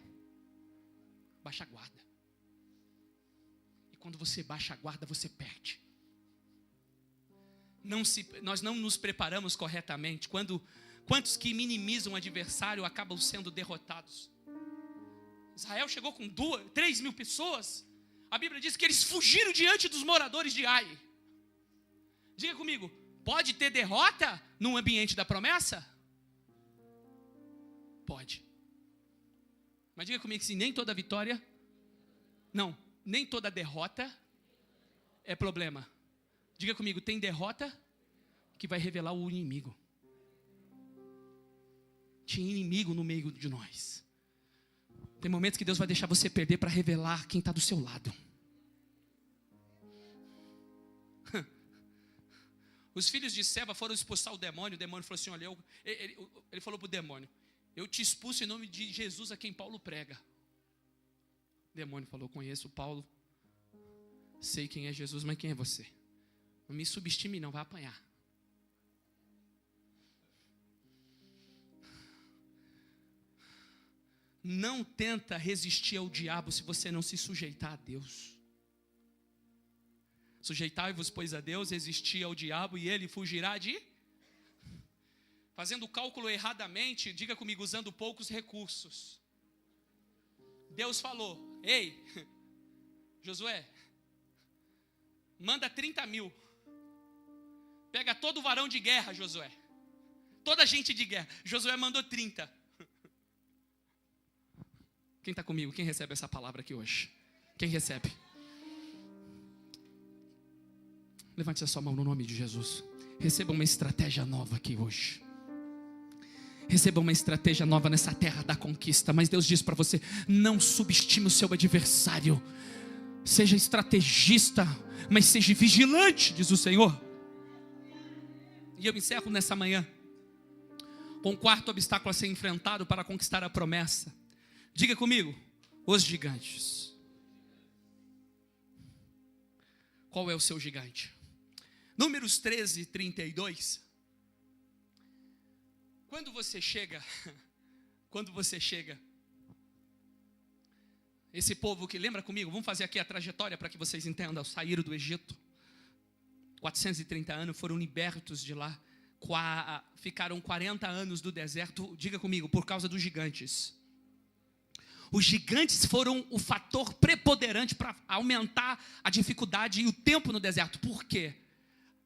Speaker 1: Baixa a guarda. E quando você baixa a guarda, você perde. Nós não nos preparamos corretamente. Quantos que minimizam o adversário acabam sendo derrotados? Israel chegou com 3 mil pessoas. A Bíblia diz que eles fugiram diante dos moradores de Ai. Diga comigo, pode ter derrota num ambiente da promessa? Pode. Mas diga comigo que nem toda vitória, nem toda derrota é problema. Diga comigo, tem derrota que vai revelar o inimigo. tinha inimigo no meio de nós. Tem momentos que Deus vai deixar você perder para revelar quem está do seu lado. Os filhos de Seva foram expulsar o demônio falou assim, olha, ele falou para o demônio, eu te expulso em nome de Jesus a quem Paulo prega. O demônio falou, conheço Paulo, sei quem é Jesus, mas quem é você? Não me subestime não, vai apanhar. Não tenta resistir ao diabo se você não se sujeitar a Deus. Sujeitai-vos, pois, a Deus, resistir ao diabo e ele fugirá de... Fazendo o cálculo erradamente, diga comigo, usando poucos recursos. Deus falou, ei, Josué, manda 30 mil. Pega todo varão de guerra, Josué. Toda gente de guerra. Josué mandou 30. Quem está comigo? Quem recebe essa palavra aqui hoje? Quem recebe? Levante a sua mão no nome de Jesus. Receba uma estratégia nova aqui hoje. Receba uma estratégia nova nessa terra da conquista. Mas Deus diz para você, não subestime o seu adversário. Seja estrategista, mas seja vigilante, diz o Senhor. E eu encerro nessa manhã com o quarto obstáculo a ser enfrentado para conquistar a promessa. Diga comigo, os gigantes. Qual é o seu gigante? Números 13, 32. Quando você chega, esse povo que, lembra comigo, vamos fazer aqui a trajetória para que vocês entendam, saíram do Egito, 430 anos, foram libertos de lá, ficaram 40 anos no deserto, diga comigo, por causa dos gigantes. Os gigantes foram o fator preponderante para aumentar a dificuldade e o tempo no deserto. Por quê?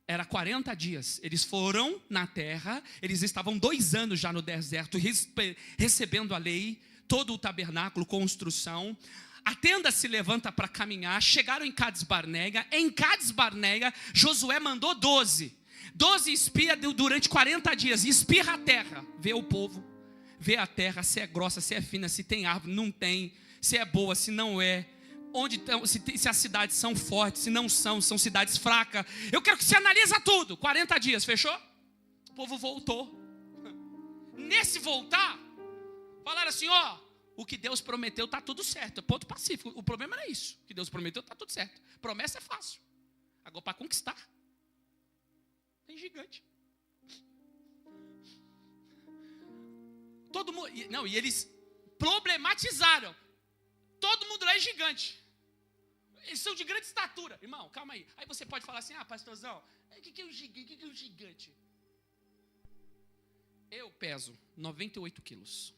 Speaker 1: Era 40 dias. Eles foram na terra, eles estavam 2 anos já no deserto, recebendo a lei, todo o tabernáculo, construção. A tenda se levanta para caminhar, chegaram em Cades Barnea. Em Cades Barnea, Josué mandou 12 espias durante 40 dias, espirra a terra, vê o povo. Vê a terra, se é grossa, se é fina, se tem árvore, não tem, se é boa, se não é, se as cidades são fortes, se não são cidades fracas. Eu quero que você analise tudo. 40 dias, fechou? O povo voltou. Nesse voltar, falaram assim, ó, o que Deus prometeu está tudo certo, é ponto pacífico. O problema era isso, o que Deus prometeu está tudo certo. Promessa é fácil, agora para conquistar, tem gigante. Todo mundo, e eles problematizaram. Todo mundo lá é gigante. Eles são de grande estatura. Irmão, calma aí. Aí você pode falar assim, pastorzão, o que é um gigante? Eu peso 98 quilos.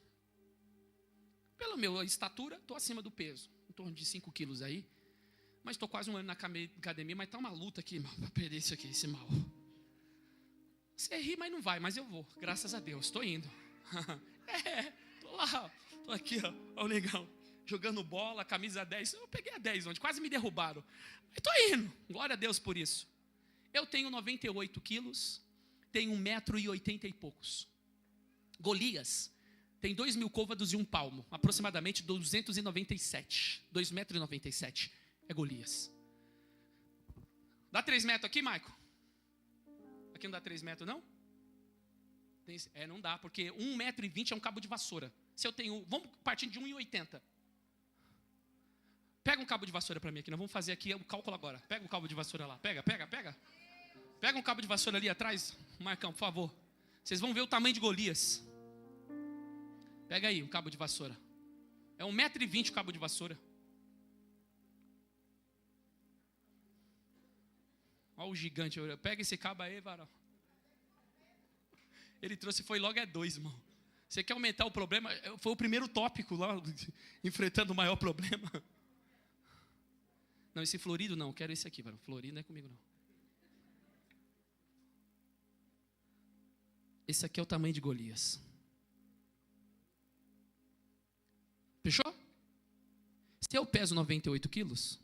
Speaker 1: Pela minha estatura, estou acima do peso. Em torno de 5 quilos aí. Mas estou quase 1 ano na academia, mas está uma luta aqui, irmão, para perder isso aqui, esse mal. Você ri, mas não vai, mas eu vou. Graças a Deus, estou indo. Tô lá, tô aqui, ó, o negão, jogando bola, camisa 10, eu peguei a 10 ontem, quase me derrubaram, mas tô indo, glória a Deus por isso. Eu tenho 98 quilos, tenho 1,80 m e poucos. Golias tem 2.000 côvados e 1 palmo, aproximadamente 297, 2,97 m, é Golias. Dá 3 metros aqui, Maico? Aqui não dá 3 metros não? Não dá, porque 1,20 m é um cabo de vassoura. Se eu tenho, vamos partir de 1,80 m. Pega um cabo de vassoura para mim aqui, nós vamos fazer aqui o cálculo agora. Pega um cabo de vassoura lá, pega. Pega um cabo de vassoura ali atrás, Marcão, por favor. Vocês vão ver o tamanho de Golias. Pega aí um cabo de vassoura. É 1,20 m o cabo de vassoura. Olha o gigante, pega esse cabo aí, varão. Ele trouxe, foi logo 2, irmão. Você quer aumentar o problema? Foi o primeiro tópico lá, enfrentando o maior problema. Não, esse florido não, quero esse aqui, varão. Florido não é comigo não. Esse aqui é o tamanho de Golias. Fechou? Se eu peso 98 quilos,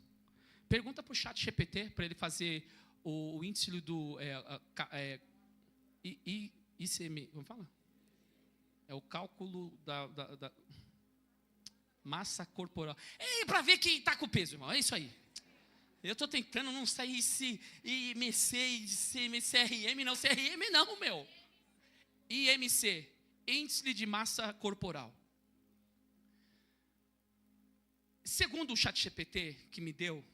Speaker 1: pergunta para o chat GPT para ele fazer o índice do ICM, como fala? É o cálculo da massa corporal. É para ver quem está com peso, irmão. É isso aí. Eu estou tentando não sair IMC e CRM, não. CRM não, meu. IMC, Índice de Massa Corporal. Segundo o ChatGPT que me deu,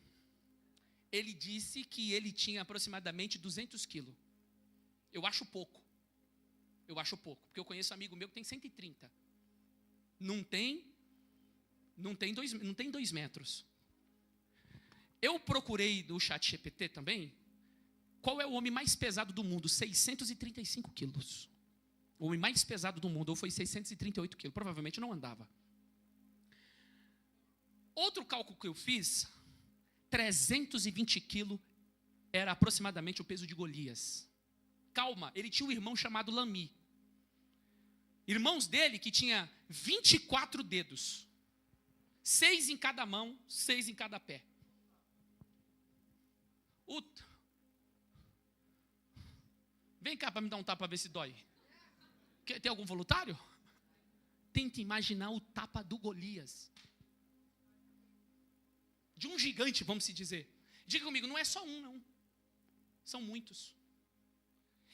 Speaker 1: ele disse que ele tinha aproximadamente 200 quilos. Eu acho pouco. Porque eu conheço um amigo meu que tem 130. Não tem 2 metros. Eu procurei no ChatGPT também, qual é o homem mais pesado do mundo? 635 quilos. O homem mais pesado do mundo, ou foi 638 quilos, provavelmente não andava. Outro cálculo que eu fiz, 320 quilos era aproximadamente o peso de Golias. Calma, ele tinha um irmão chamado Lami. Irmãos dele que tinha 24 dedos. 6 em cada mão, 6 em cada pé. Vem cá para me dar um tapa para ver se dói. Tem algum voluntário? Tenta imaginar o tapa do Golias. De um gigante, vamos se dizer. Diga comigo, não é só um, não. São muitos.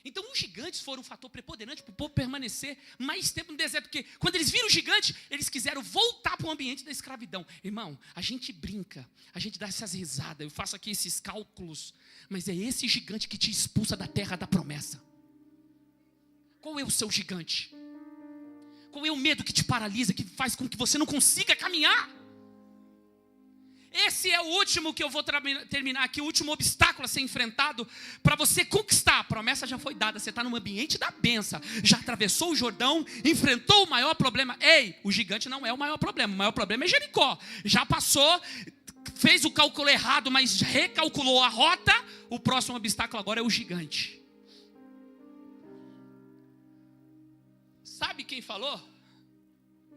Speaker 1: Então, os gigantes foram um fator preponderante para o povo permanecer mais tempo no deserto. Porque quando eles viram o gigante, eles quiseram voltar para o ambiente da escravidão. Irmão, a gente brinca, a gente dá essas risadas, eu faço aqui esses cálculos. Mas é esse gigante que te expulsa da terra da promessa. Qual é o seu gigante? Qual é o medo que te paralisa, que faz com que você não consiga caminhar? Esse é o último que eu vou terminar aqui, o último obstáculo a ser enfrentado para você conquistar. A promessa já foi dada, você está no ambiente da bênção, já atravessou o Jordão, enfrentou o maior problema. Ei, o gigante não é o maior problema é Jericó. Já passou, fez o cálculo errado, mas recalculou a rota. O próximo obstáculo agora é o gigante. Sabe quem falou?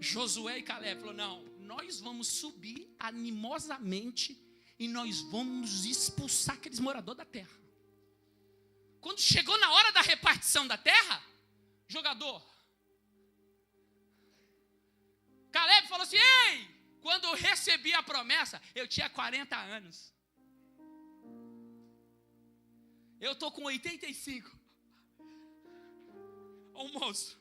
Speaker 1: Josué e Caleb falou, não. Nós vamos subir animosamente e nós vamos expulsar aqueles moradores da terra. Quando chegou na hora da repartição da terra, jogador, Caleb falou assim, ei, quando eu recebi a promessa, eu tinha 40 anos. Eu estou com 85. Ô moço,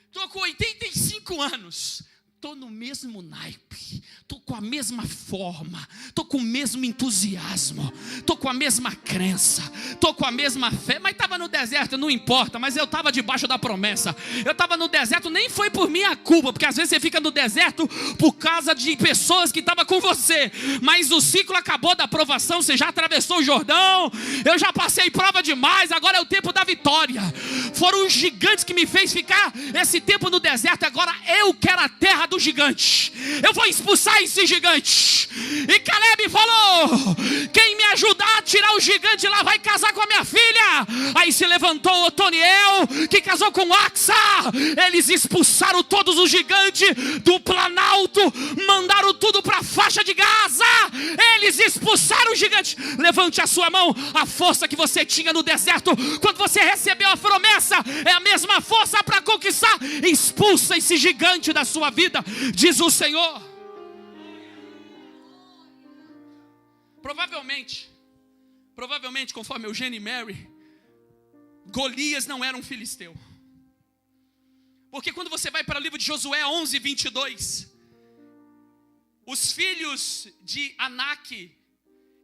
Speaker 1: estou com 85 anos. Estou no mesmo naipe, estou com a mesma forma, estou com o mesmo entusiasmo, estou com a mesma crença, estou com a mesma fé, mas estava no deserto, não importa, mas eu estava debaixo da promessa. Eu estava no deserto, nem foi por minha culpa, porque às vezes você fica no deserto por causa de pessoas que estavam com você, mas o ciclo acabou da aprovação, você já atravessou o Jordão, eu já passei prova demais, agora é o tempo da vitória. Foram os gigantes que me fez ficar esse tempo no deserto, agora eu quero a terra do gigante, eu vou expulsar esse gigante. E Caleb falou, quem me ajudar a tirar o gigante lá vai casar com a minha filha. Aí se levantou Otoniel, que casou com Axa. Eles expulsaram todos os gigantes do planalto, mandaram tudo para a faixa de Gaza. Eles expulsaram o gigante. Levante a sua mão. A força que você tinha no deserto, quando você recebeu a promessa, é a mesma força para conquistar. Expulsa esse gigante da sua vida, diz o Senhor. Provavelmente, conforme Eugênio e Mary, Golias não era um filisteu. Porque quando você vai para o livro de Josué 11, 22, os filhos de Anak,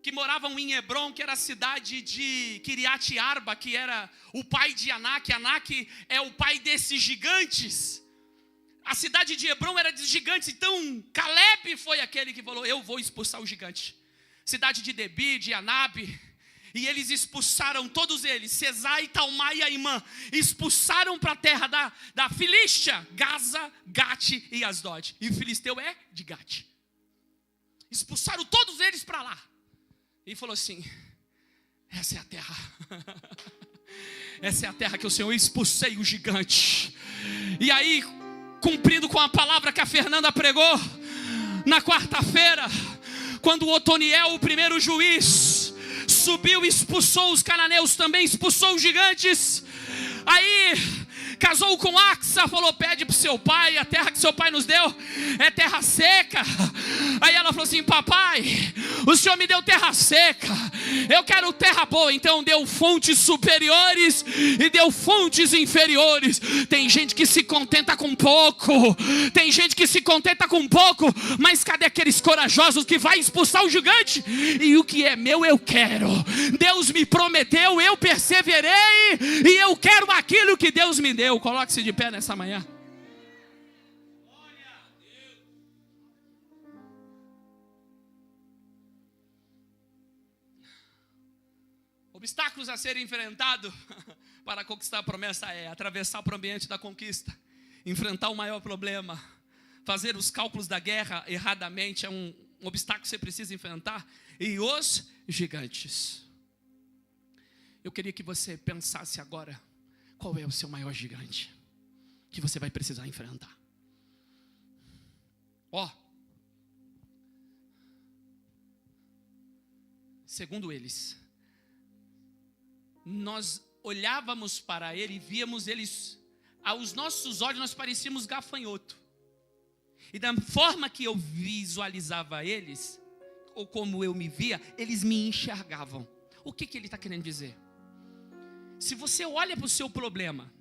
Speaker 1: que moravam em Hebron, que era a cidade de Kiriat Arba, que era o pai de Anak. Anak é o pai desses gigantes. A cidade de Hebron era de gigantes, então Caleb foi aquele que falou, eu vou expulsar o gigante. Cidade de Debi, de Anabe, e eles expulsaram todos eles, Sesai, Talmai e Aimã, expulsaram para a terra da Filístia, Gaza, Gate e Asdod. E o filisteu é de Gate. Expulsaram todos eles para lá. E falou assim, essa é a terra. Essa é a terra que o Senhor expulsei o gigante. E aí, cumprindo com a palavra que a Fernanda pregou na quarta-feira, quando Otoniel, o primeiro juiz, subiu e expulsou os cananeus, também expulsou os gigantes. Aí Casou com Axa, falou: pede para o seu pai, a terra que seu pai nos deu é terra seca. Aí ela falou assim: papai, o senhor me deu terra seca, eu quero terra boa. Então deu fontes superiores e deu fontes inferiores. Tem gente que se contenta com pouco, tem gente que se contenta com pouco, mas cadê aqueles corajosos que vai expulsar o gigante? E o que é meu eu quero. Deus me prometeu, eu perseverei e eu quero aquilo que Deus me deu. Coloque-se de pé nessa manhã. Obstáculos a serem enfrentados para conquistar a promessa é atravessar para o ambiente da conquista, enfrentar o maior problema, fazer os cálculos da guerra erradamente é um obstáculo que você precisa enfrentar, e os gigantes. Eu queria que você pensasse agora, qual é o seu maior gigante que você vai precisar enfrentar? Segundo eles, nós olhávamos para ele e víamos eles, aos nossos olhos nós parecíamos gafanhoto. E da forma que eu visualizava eles, ou como eu me via, eles me enxergavam. O que ele está querendo dizer? Se você olha para o seu problema,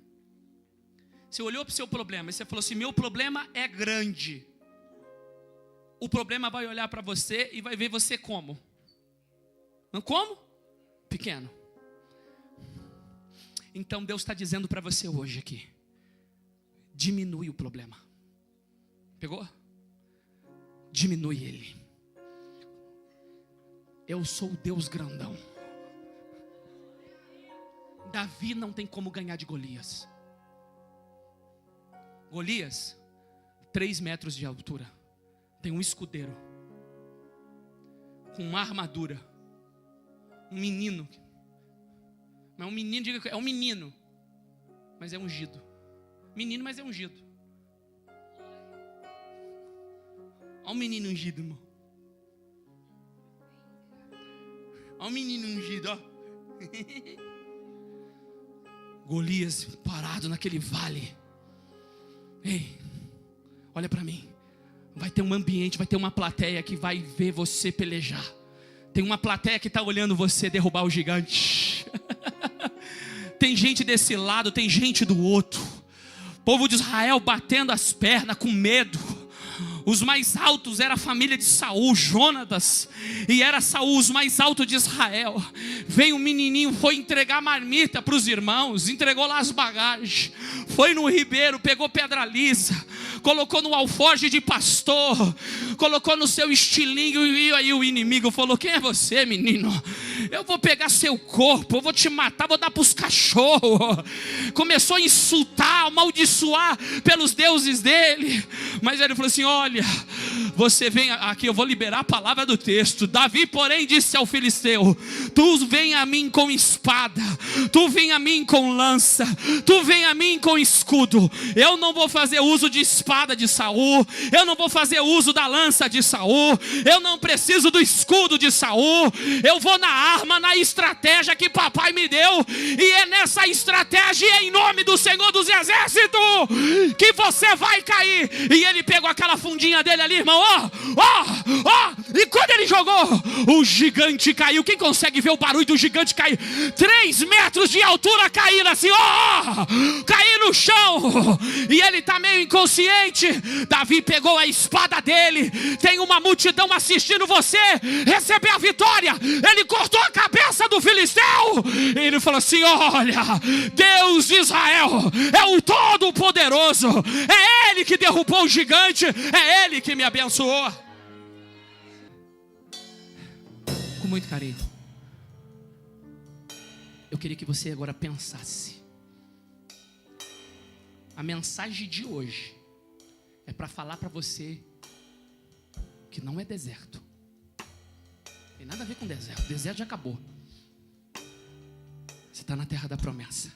Speaker 1: você olhou para o seu problema e você falou assim: meu problema é grande. O problema vai olhar para você e vai ver você como? Como? Pequeno. Então Deus está dizendo para você hoje aqui: diminui o problema. Pegou? Diminui ele. Eu sou o Deus grandão. Davi não tem como ganhar de Golias. Golias, 3 metros de altura, tem um escudeiro com uma armadura, um menino. Não é um menino, diga que é um menino, mas é ungido. Menino, mas é ungido. Olha o menino ungido, irmão. Olha o menino ungido, ó. Golias parado naquele vale. Ei, olha para mim. Vai ter um ambiente, vai ter uma plateia que vai ver você pelejar. Tem uma plateia que está olhando você derrubar o gigante. Tem gente desse lado, tem gente do outro. O povo de Israel batendo as pernas com medo. Os mais altos era a família de Saul, Jonatas, e era Saul os mais altos de Israel. Veio um menininho, foi entregar marmita para os irmãos, entregou lá as bagagens, foi no ribeiro, pegou pedra lisa, colocou no alforje de pastor, colocou no seu estilingue, e aí o inimigo falou: quem é você, menino? Eu vou pegar seu corpo, eu vou te matar, vou dar para os cachorros. Começou a insultar, amaldiçoar pelos deuses dele. Mas ele falou assim: olha, você vem aqui, eu vou liberar a palavra do texto. Davi, porém, disse ao filisteu: tu vem a mim com espada, tu vem a mim com lança, tu vem a mim com escudo. Eu não vou fazer uso de espada de Saul, eu não vou fazer uso da lança de Saul, eu não preciso do escudo de Saul. Eu vou na arma, na estratégia que papai me deu, e é nessa estratégia, em nome do Senhor dos Exércitos, que você vai cair. E ele pegou aquela fundinha dele ali, irmão, e quando ele jogou, o gigante caiu. Quem consegue ver o barulho do gigante cair? 3 metros de altura, cair assim, cair no chão, e ele está meio inconsciente. Davi pegou a espada dele, tem uma multidão assistindo você receber a vitória. Ele cortou a cabeça do filisteu, e ele falou assim: olha, Deus de Israel é o Todo-Poderoso, é Ele que derrubou o gigante, é Ele que me abençoou. Com muito carinho, eu queria que você agora pensasse. A mensagem de hoje é para falar para você que não é deserto. Tem nada a ver com deserto. Deserto já acabou. Você está na terra da promessa.